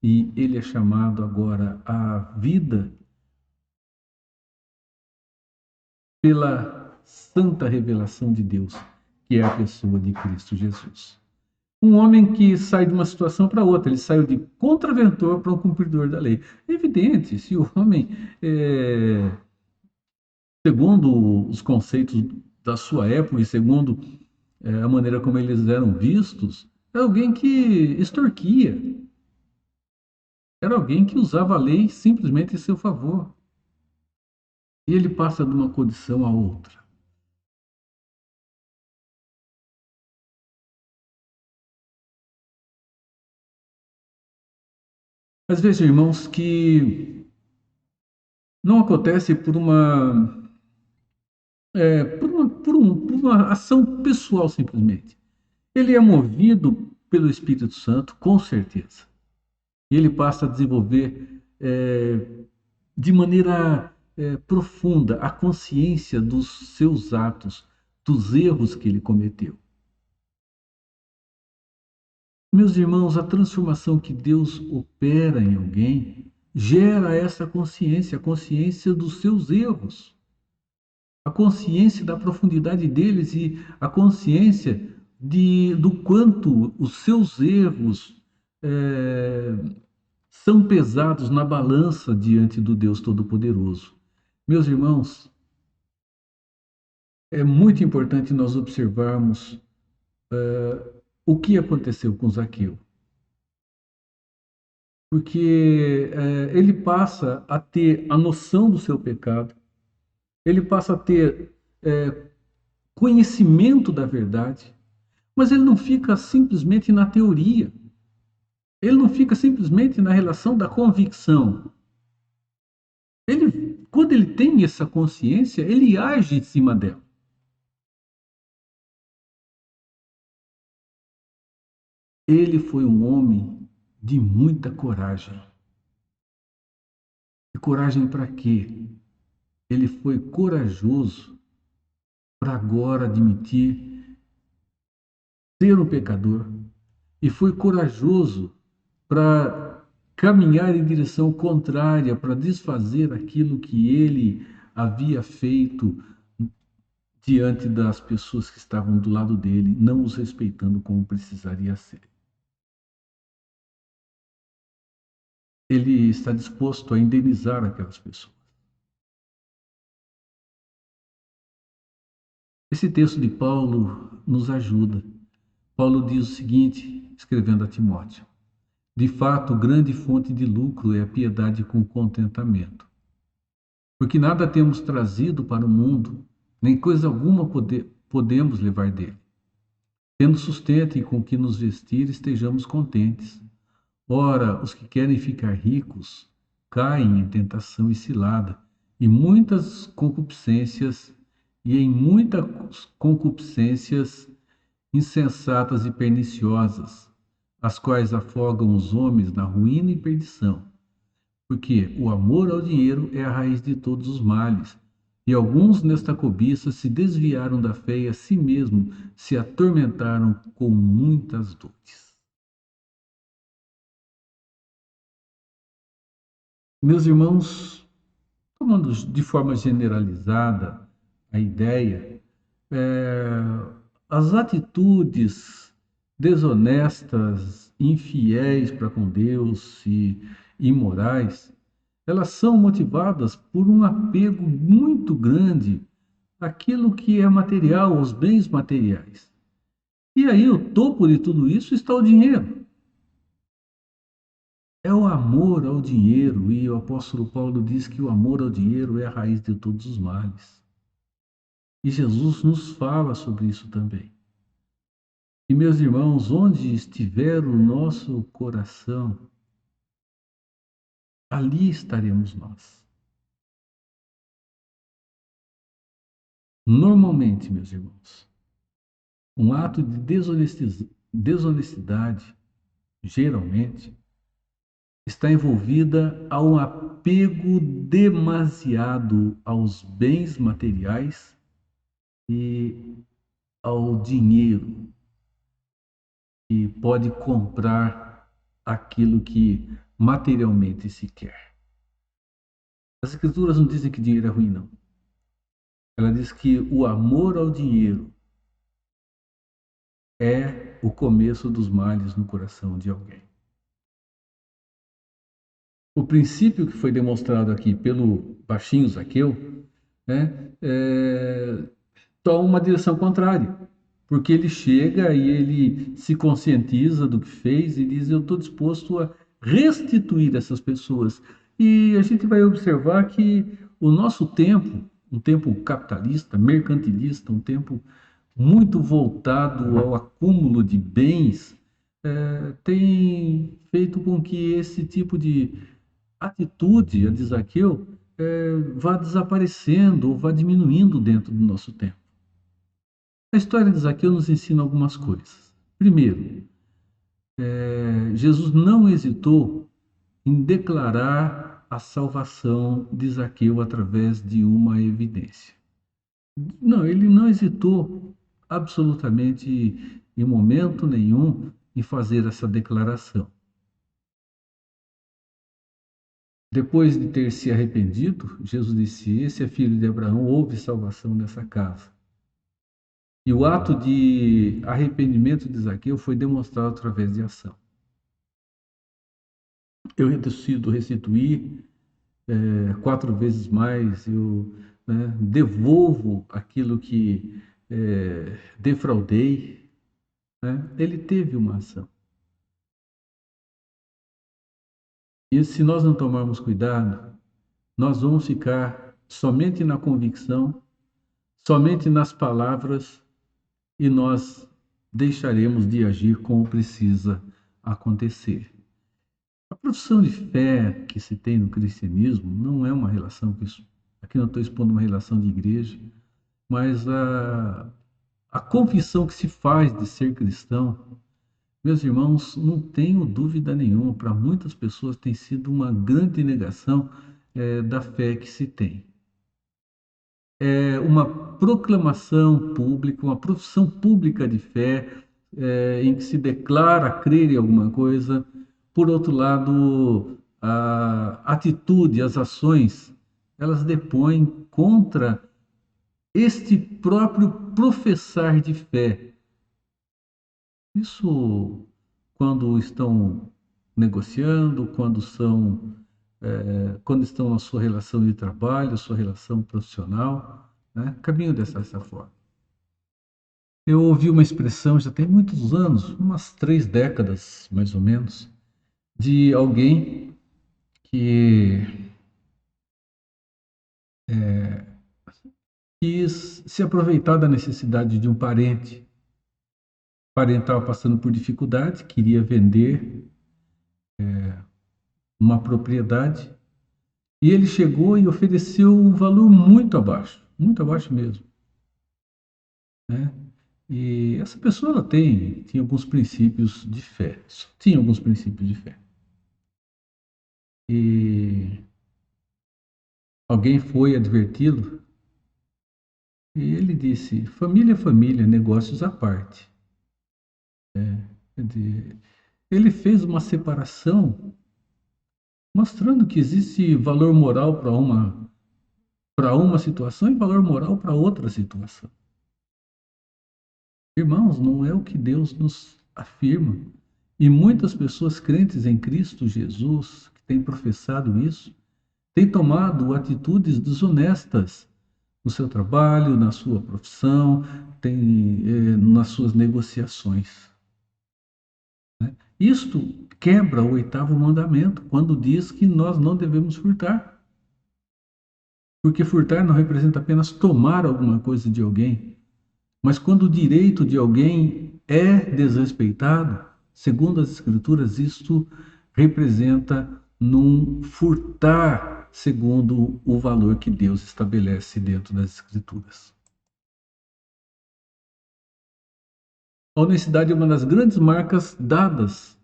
e ele é chamado agora à vida pela santa revelação de Deus, que é a pessoa de Cristo Jesus. Um homem que sai de uma situação para outra, ele saiu de contraventor para um cumpridor da lei. É evidente, se o homem, segundo os conceitos da sua época e segundo a maneira como eles eram vistos, era alguém que extorquia, era alguém que usava a lei simplesmente em seu favor. E ele passa de uma condição a outra. Mas vejam, irmãos, que não acontece por uma ação pessoal simplesmente. Ele é movido pelo Espírito Santo, com certeza. E ele passa a desenvolver de maneira profunda a consciência dos seus atos, dos erros que ele cometeu. Meus irmãos, a transformação que Deus opera em alguém gera essa consciência, a consciência dos seus erros, a consciência da profundidade deles e a consciência do quanto os seus erros são pesados na balança diante do Deus Todo-Poderoso. Meus irmãos, é muito importante nós observarmos o que aconteceu com Zaqueu. Porque ele passa a ter a noção do seu pecado, ele passa a ter conhecimento da verdade, mas ele não fica simplesmente na teoria, ele não fica simplesmente na relação da convicção. Quando ele tem essa consciência, ele age em cima dela. Ele foi um homem de muita coragem. E coragem para quê? Ele foi corajoso para agora admitir ser um pecador. E foi corajoso para caminhar em direção contrária, para desfazer aquilo que ele havia feito diante das pessoas que estavam do lado dele, não os respeitando como precisaria ser. Ele está disposto a indenizar aquelas pessoas. Esse texto de Paulo nos ajuda. Paulo diz o seguinte, escrevendo a Timóteo: de fato, grande fonte de lucro é a piedade com contentamento. Porque nada temos trazido para o mundo, nem coisa alguma podemos levar dele. Tendo sustento e com que nos vestir, estejamos contentes. Ora, os que querem ficar ricos caem em tentação e cilada, e muitas concupiscências, e em muitas concupiscências insensatas e perniciosas, as quais afogam os homens na ruína e perdição. Porque o amor ao dinheiro é a raiz de todos os males, e alguns nesta cobiça se desviaram da fé e a si mesmo se atormentaram com muitas dores. Meus irmãos, tomando de forma generalizada a ideia, as atitudes desonestas, infiéis para com Deus e imorais, elas são motivadas por um apego muito grande àquilo que é material, aos bens materiais. E aí o topo de tudo isso está o dinheiro. É o amor ao dinheiro, e o apóstolo Paulo diz que o amor ao dinheiro é a raiz de todos os males. E Jesus nos fala sobre isso também. E, meus irmãos, onde estiver o nosso coração, ali estaremos nós. Normalmente, meus irmãos, um ato de desonestidade, geralmente, está envolvida a um apego demasiado aos bens materiais e ao dinheiro, que pode comprar aquilo que materialmente sequer. As Escrituras não dizem que dinheiro é ruim, não. Ela diz que o amor ao dinheiro é o começo dos males no coração de alguém. O princípio que foi demonstrado aqui pelo baixinho Zaqueu, né, toma uma direção contrária, porque ele chega e ele se conscientiza do que fez e diz: eu estou disposto a restituir essas pessoas. E a gente vai observar que o nosso tempo, um tempo capitalista, mercantilista, um tempo muito voltado ao acúmulo de bens, tem feito com que esse tipo de atitude, a de Zaqueu, vá desaparecendo ou vá diminuindo dentro do nosso tempo. A história de Zaqueu nos ensina algumas coisas. Primeiro, Jesus não hesitou em declarar a salvação de Zaqueu através de uma evidência. Não, ele não hesitou absolutamente em momento nenhum em fazer essa declaração. Depois de ter se arrependido, Jesus disse: esse é filho de Abraão, houve salvação nessa casa. E o ato de arrependimento de Zaqueu foi demonstrado através de ação. Eu decido restituir 4 vezes mais, eu devolvo aquilo que defraudei. Ele teve uma ação. E se nós não tomarmos cuidado, nós vamos ficar somente na convicção, somente nas palavras, e nós deixaremos de agir como precisa acontecer. A profissão de fé que se tem no cristianismo não é uma relação, aqui não estou expondo uma relação de igreja, mas a confissão que se faz de ser cristão, meus irmãos, não tenho dúvida nenhuma, para muitas pessoas tem sido uma grande negação da fé que se tem. É uma proclamação pública, uma profissão pública de fé, em que se declara crer em alguma coisa. Por outro lado, a atitude, as ações, elas depõem contra este próprio professar de fé. Isso quando estão negociando, quando estão na sua relação de trabalho, sua relação profissional, caminho dessa forma. Eu ouvi uma expressão, já tem muitos anos, umas 3 décadas mais ou menos, de alguém que quis se aproveitar da necessidade de um parente. O parente estava passando por dificuldade, queria vender uma propriedade, e ele chegou e ofereceu um valor muito abaixo mesmo. E essa pessoa ela tinha alguns princípios de fé, tinha alguns princípios de fé. E alguém foi adverti-lo, e ele disse: família é família, negócios à parte. Ele fez uma separação, mostrando que existe valor moral para uma situação e valor moral para outra situação. Irmãos, não é o que Deus nos afirma. E muitas pessoas crentes em Cristo Jesus, que têm professado isso, têm tomado atitudes desonestas no seu trabalho, na sua profissão, nas suas negociações. Isto quebra o 8º mandamento, quando diz que nós não devemos furtar. Porque furtar não representa apenas tomar alguma coisa de alguém, mas quando o direito de alguém é desrespeitado, segundo as Escrituras, isto representa num furtar segundo o valor que Deus estabelece dentro das Escrituras. A honestidade é uma das grandes marcas dadas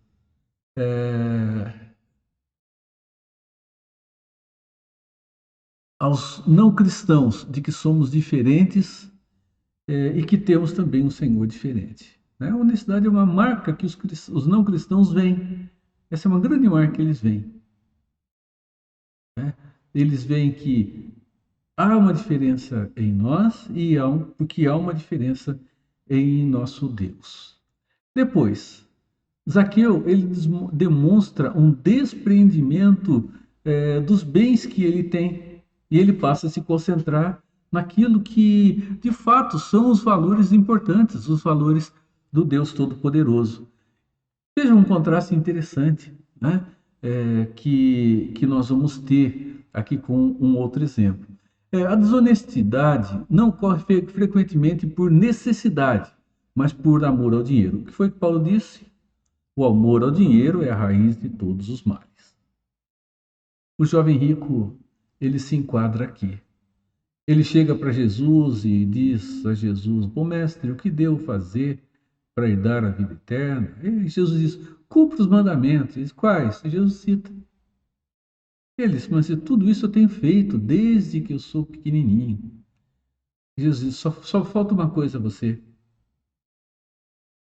aos não cristãos, de que somos diferentes e que temos também um Senhor diferente. A honestidade é uma marca que os não cristãos veem Essa é uma grande marca que eles veem, né? Eles veem que há uma diferença em nós porque há uma diferença em nosso Deus. Depois, Zaqueu, ele demonstra um despreendimento dos bens que ele tem e ele passa a se concentrar naquilo que, de fato, são os valores importantes, os valores do Deus Todo-Poderoso. Veja um contraste interessante, né? Que nós vamos ter aqui com um outro exemplo. A desonestidade não ocorre frequentemente por necessidade, mas por amor ao dinheiro. O que foi que Paulo disse? O amor ao dinheiro é a raiz de todos os males. O jovem rico, ele se enquadra aqui. Ele chega para Jesus e diz a Jesus: Bom mestre, o que devo fazer para herdar a vida eterna? E Jesus diz: Cumpra os mandamentos. Ele diz: Quais? E Jesus cita. Ele diz: Mas tudo isso eu tenho feito desde que eu sou pequenininho. E Jesus diz: Só falta uma coisa a você.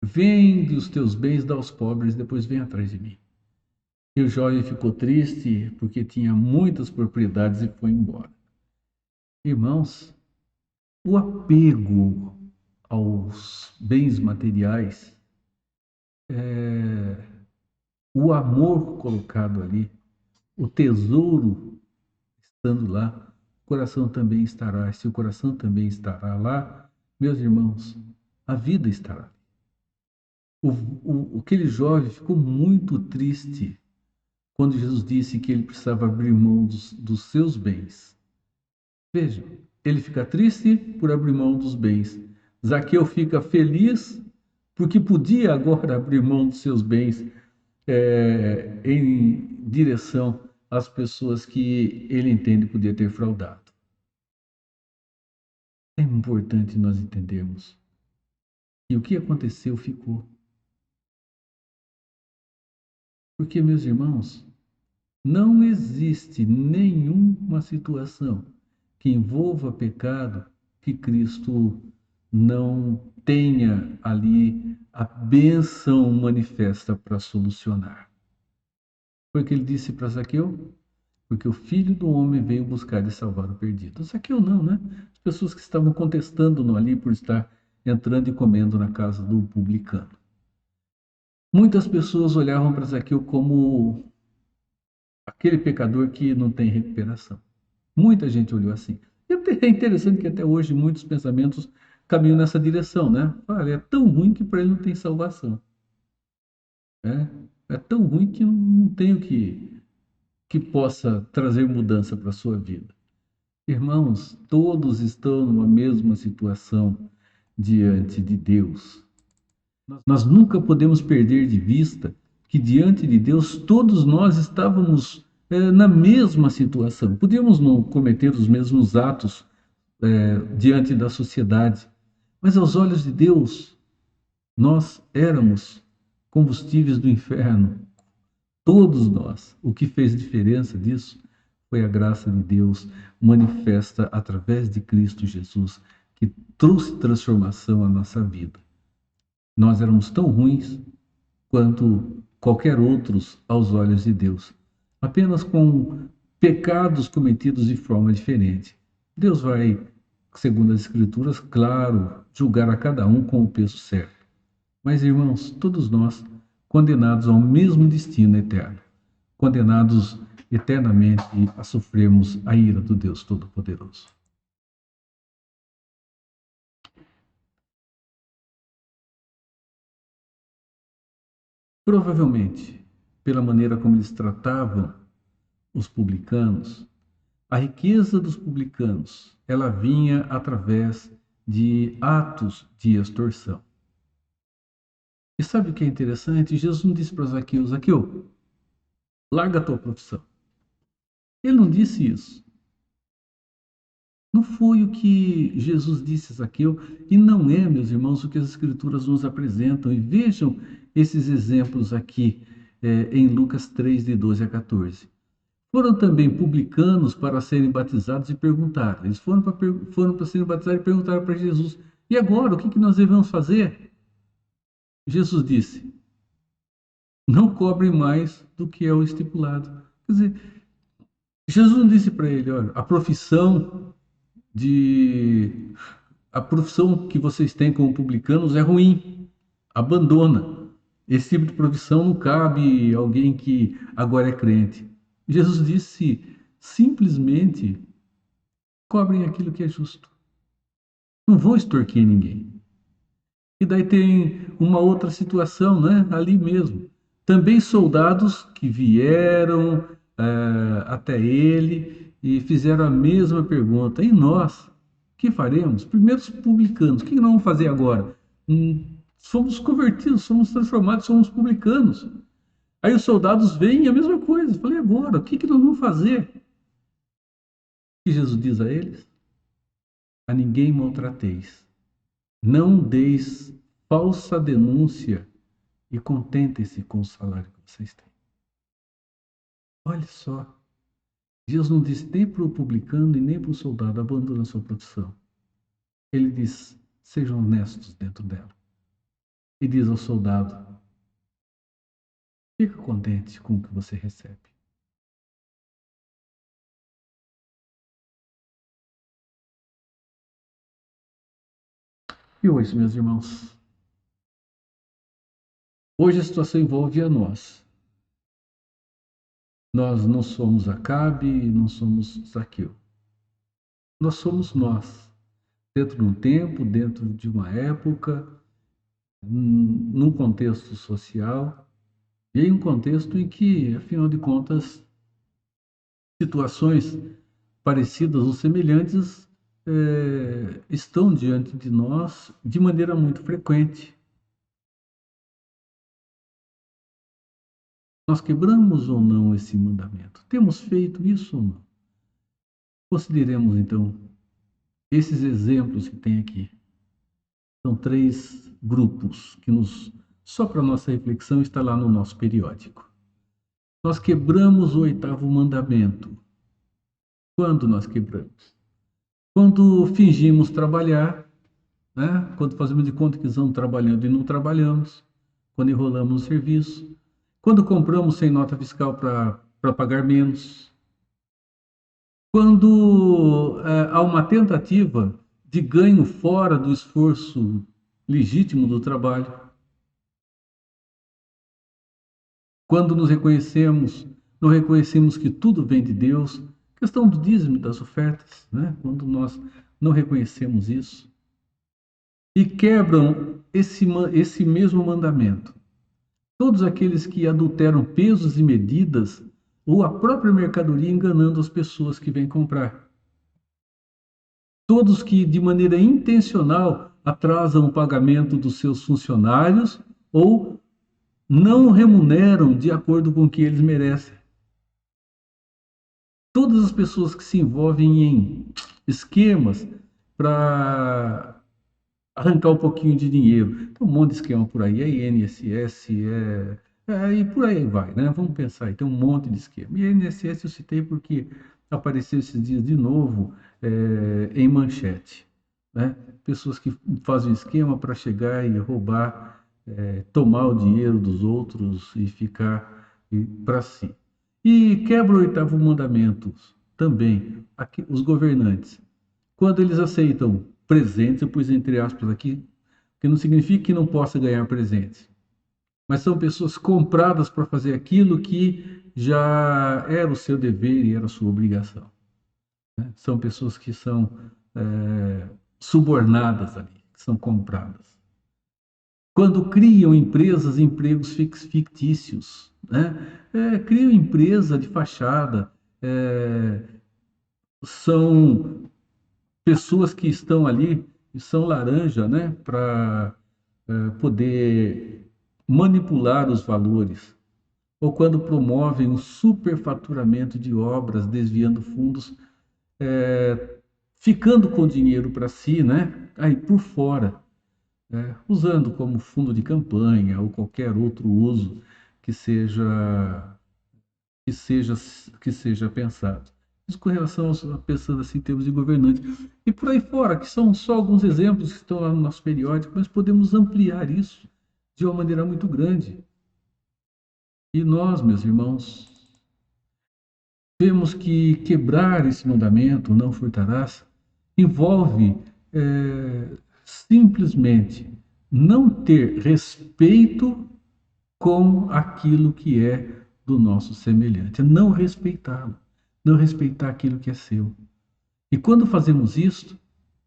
Vende os teus bens, dá aos pobres, depois vem atrás de mim. E o jovem ficou triste porque tinha muitas propriedades e foi embora. Irmãos, o apego aos bens materiais, o amor colocado ali, o tesouro estando lá, o coração também estará. Se o coração também estará lá, meus irmãos, a vida estará. Aquele jovem ficou muito triste quando Jesus disse que ele precisava abrir mão dos seus bens. Vejam, ele fica triste por abrir mão dos bens. Zaqueu fica feliz porque podia agora abrir mão dos seus bens em direção às pessoas que ele entende poder ter fraudado. É importante nós entendermos que o que aconteceu ficou. Porque, meus irmãos, não existe nenhuma situação que envolva pecado que Cristo não tenha ali a bênção manifesta para solucionar. Foi o que ele disse para Zaqueu? Porque o Filho do Homem veio buscar e salvar o perdido. Zaqueu não, né? As pessoas que estavam contestando-no ali por estar entrando e comendo na casa do publicano. Muitas pessoas olhavam para Zaqueu como aquele pecador que não tem recuperação. Muita gente olhou assim. E é interessante que até hoje muitos pensamentos caminham nessa direção, né? Olha, é tão ruim que para ele não tem salvação. É tão ruim que não tem o que possa trazer mudança para a sua vida. Irmãos, todos estão numa mesma situação diante de Deus. Nós nunca podemos perder de vista que diante de Deus todos nós estávamos na mesma situação. Podíamos não cometer os mesmos atos diante da sociedade, mas aos olhos de Deus nós éramos combustíveis do inferno. Todos nós. O que fez diferença disso foi a graça de Deus manifesta através de Cristo Jesus, que trouxe transformação à nossa vida. Nós éramos tão ruins quanto qualquer outros aos olhos de Deus, apenas com pecados cometidos de forma diferente. Deus vai, segundo as Escrituras, claro, julgar a cada um com o peso certo. Mas, irmãos, todos nós condenados ao mesmo destino eterno, condenados eternamente a sofrermos a ira do Deus Todo-Poderoso. Provavelmente, pela maneira como eles tratavam os publicanos, a riqueza dos publicanos, ela vinha através de atos de extorsão. E sabe o que é interessante? Jesus não disse para Zaqueu: Zaqueu, larga a tua profissão. Ele não disse isso. Não foi o que Jesus disse a Zaqueu, e não é, meus irmãos, o que as Escrituras nos apresentam. E vejam esses exemplos aqui em Lucas 3, de 12 a 14. Foram também publicanos para serem batizados e perguntaram. Eles foram para serem batizados e perguntaram para Jesus: e agora, o que nós devemos fazer? Jesus disse: não cobre mais do que é o estipulado. Quer dizer, Jesus não disse para ele, olha, a profissão que vocês têm como publicanos é ruim, abandona. Esse tipo de profissão não cabe a alguém que agora é crente. Jesus disse simplesmente: cobrem aquilo que é justo. Não vão extorquir ninguém. E daí tem uma outra situação, né? Ali mesmo. Também soldados que vieram até ele e fizeram a mesma pergunta. E nós, o que faremos? Primeiro os publicanos, o que nós vamos fazer agora? Somos convertidos, somos transformados, somos publicanos. Aí os soldados veem a mesma coisa. Eu falei, agora, o que nós vamos fazer? O que Jesus diz a eles? A ninguém maltrateis. Não deis falsa denúncia e contentem-se com o salário que vocês têm. Olha só, Deus não diz nem para o publicano e nem para o soldado, abandona a sua profissão. Ele diz, sejam honestos dentro dela. E diz ao soldado, fica contente com o que você recebe. E hoje, meus irmãos, hoje a situação envolve a nós. Nós não somos Acabe, não somos Zaqueu. Nós somos nós, dentro de um tempo, dentro de uma época, num contexto social, e em um contexto em que, afinal de contas, situações parecidas ou semelhantes estão diante de nós de maneira muito frequente. Nós quebramos ou não esse mandamento? Temos feito isso ou não? Consideremos, então, esses exemplos que tem aqui. São 3 grupos que só para nossa reflexão está lá no nosso periódico. Nós quebramos o 8º mandamento. Quando nós quebramos? Quando fingimos trabalhar, né? Quando fazemos de conta que estamos trabalhando e não trabalhamos, quando enrolamos o serviço, quando compramos sem nota fiscal para pagar menos, quando há uma tentativa de ganho fora do esforço legítimo do trabalho, quando não reconhecemos que tudo vem de Deus, questão do dízimo e das ofertas, né? Quando nós não reconhecemos isso, e quebram esse mesmo mandamento. Todos aqueles que adulteram pesos e medidas, ou a própria mercadoria enganando as pessoas que vêm comprar. Todos que, de maneira intencional, atrasam o pagamento dos seus funcionários ou não remuneram de acordo com o que eles merecem. Todas as pessoas que se envolvem em esquemas para arrancar um pouquinho de dinheiro. Tem um monte de esquema por aí, é INSS, e por aí vai, né? Vamos pensar aí, tem um monte de esquema. E INSS eu citei porque apareceu esses dias de novo em manchete, né? Pessoas que fazem esquema para chegar e roubar, tomar o dinheiro dos outros e ficar para si. E quebra o 8º mandamento também, os governantes. Quando eles aceitam presentes, eu pus entre aspas aqui, que não significa que não possa ganhar presentes, mas são pessoas compradas para fazer aquilo que já era o seu dever e era a sua obrigação. Né? São pessoas que são subornadas ali, que são compradas. Quando criam empresas, empregos fictícios, né? Criam empresa de fachada, são pessoas que estão ali e são laranja, né, para poder manipular os valores. Ou quando promovem o superfaturamento de obras, desviando fundos, ficando com dinheiro para si, né, aí por fora, usando como fundo de campanha ou qualquer outro uso que seja pensado. Isso com relação a pensando assim em termos de governante. E por aí fora, que são só alguns exemplos que estão lá no nosso periódico, mas podemos ampliar isso de uma maneira muito grande. E nós, meus irmãos, temos que quebrar esse mandamento, não furtarás, envolve simplesmente não ter respeito com aquilo que é do nosso semelhante, não respeitá-lo, não respeitar aquilo que é seu. E quando fazemos isso,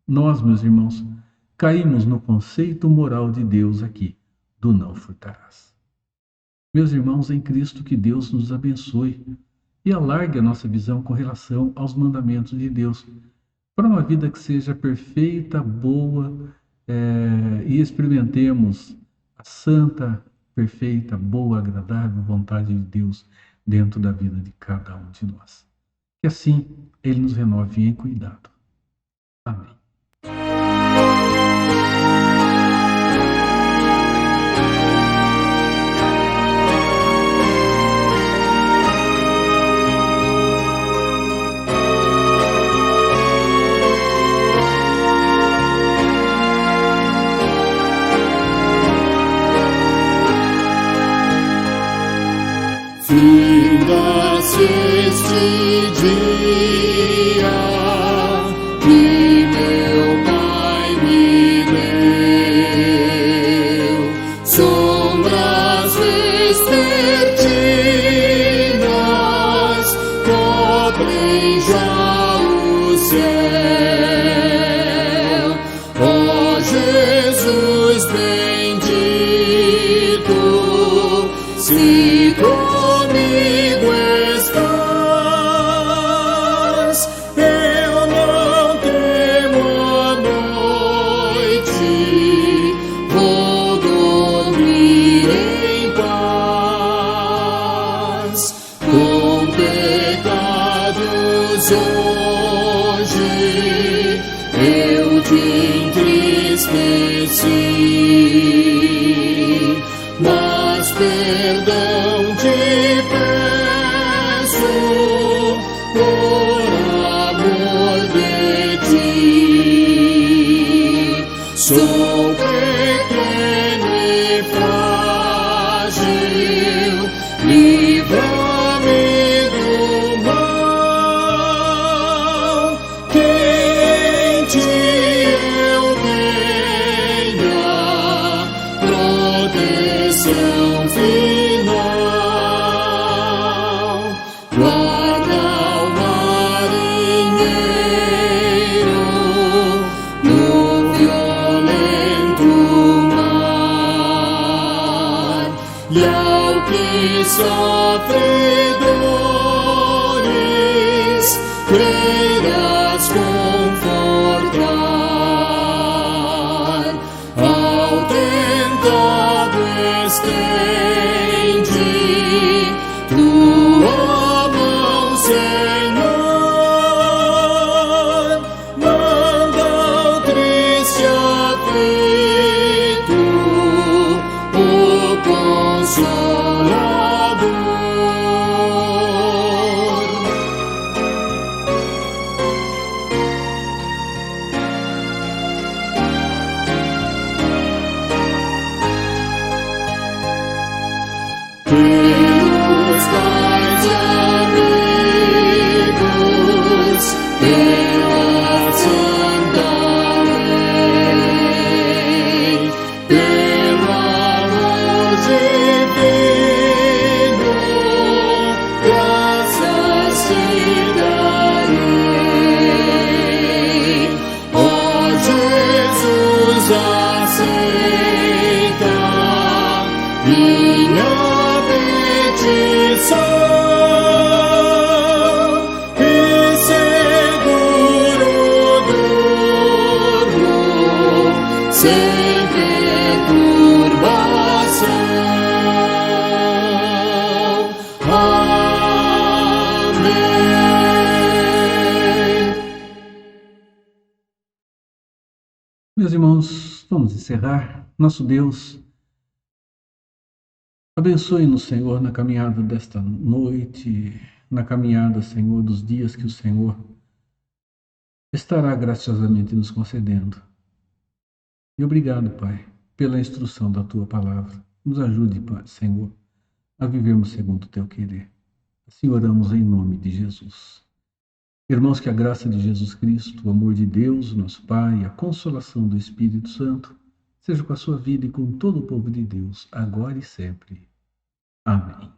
nós, meus irmãos, caímos no conceito moral de Deus aqui, do não furtarás. Meus irmãos, em Cristo, que Deus nos abençoe e alargue a nossa visão com relação aos mandamentos de Deus, para uma vida que seja perfeita, boa, e experimentemos a santa, perfeita, boa, agradável vontade de Deus dentro da vida de cada um de nós. Que assim Ele nos renove em cuidado. Amém. Finda-se este dia que meu Pai me deu, sombras vespertinas cobrem já o céu. Ó Jesus bendito, se comigo estás, eu não temo a noite, vou dormir em paz. Com pecados hoje eu te entristeci, mas perdão te peço por amor de ti. Sou pequeno e frágil, livra-me do mal, que em ti eu tenha proteção final. Guarda o marinheiro no violento mar, e ao que sofre dores queiras confortar. Ao tentado estende tua mão, Senhor, manda ao triste aflito o Consolador. Pelos pais e amigos, pela santa lei, pelo amor divino, graças te darei. Ó Jesus, aceita minha petição, e seguro durmo, sem perturbação. Amém. Meus irmãos, vamos encerrar. Nosso Deus, abençoe-nos, Senhor, na caminhada desta noite, na caminhada, Senhor, dos dias que o Senhor estará graciosamente nos concedendo. E obrigado, Pai, pela instrução da Tua palavra. Nos ajude, Pai, Senhor, a vivermos segundo o teu querer. Assim oramos em nome de Jesus. Irmãos, que a graça de Jesus Cristo, o amor de Deus, nosso Pai, a consolação do Espírito Santo, seja com a sua vida e com todo o povo de Deus, agora e sempre. Amém.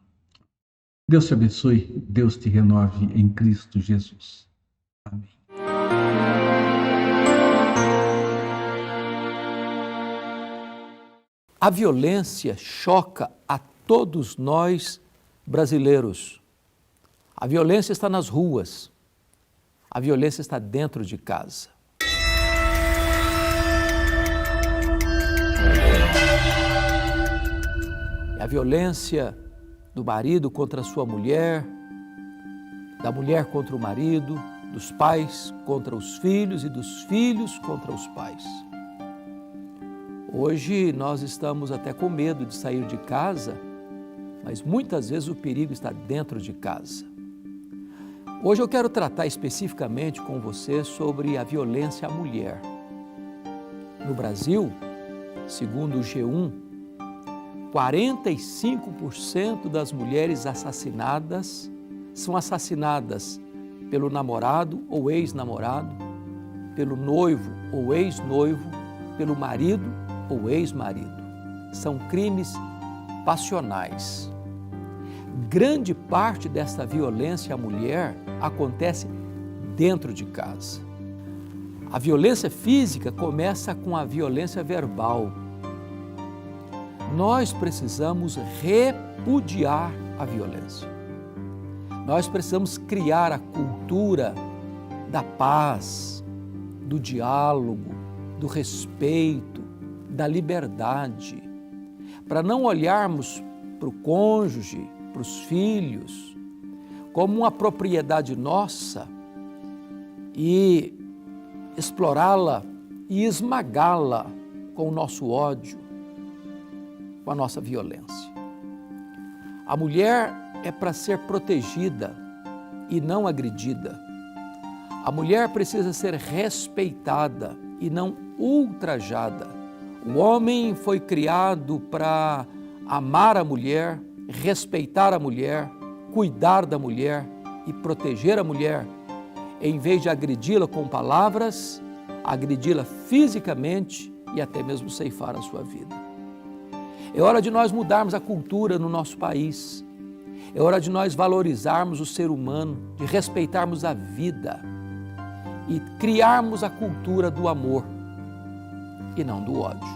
Deus te abençoe, Deus te renove em Cristo Jesus. Amém. A violência choca a todos nós brasileiros. A violência está nas ruas. A violência está dentro de casa. É a violência do marido contra a sua mulher, da mulher contra o marido, dos pais contra os filhos e dos filhos contra os pais. Hoje nós estamos até com medo de sair de casa, mas muitas vezes o perigo está dentro de casa. Hoje eu quero tratar especificamente com você sobre a violência à mulher. No Brasil, segundo o G1, 45% das mulheres assassinadas são assassinadas pelo namorado ou ex-namorado, pelo noivo ou ex-noivo, pelo marido ou ex-marido. São crimes passionais. Grande parte desta violência à mulher acontece dentro de casa. A violência física começa com a violência verbal. Nós precisamos repudiar a violência. Nós precisamos criar a cultura da paz, do diálogo, do respeito, da liberdade, para não olharmos para o cônjuge, para os filhos, como uma propriedade nossa e explorá-la e esmagá-la com o nosso ódio, com a nossa violência. A mulher é para ser protegida e não agredida. A mulher precisa ser respeitada e não ultrajada. O homem foi criado para amar a mulher, respeitar a mulher, cuidar da mulher e proteger a mulher, em vez de agredi-la com palavras, agredi-la fisicamente e até mesmo ceifar a sua vida. É hora de nós mudarmos a cultura no nosso país. É hora de nós valorizarmos o ser humano, de respeitarmos a vida e criarmos a cultura do amor e não do ódio.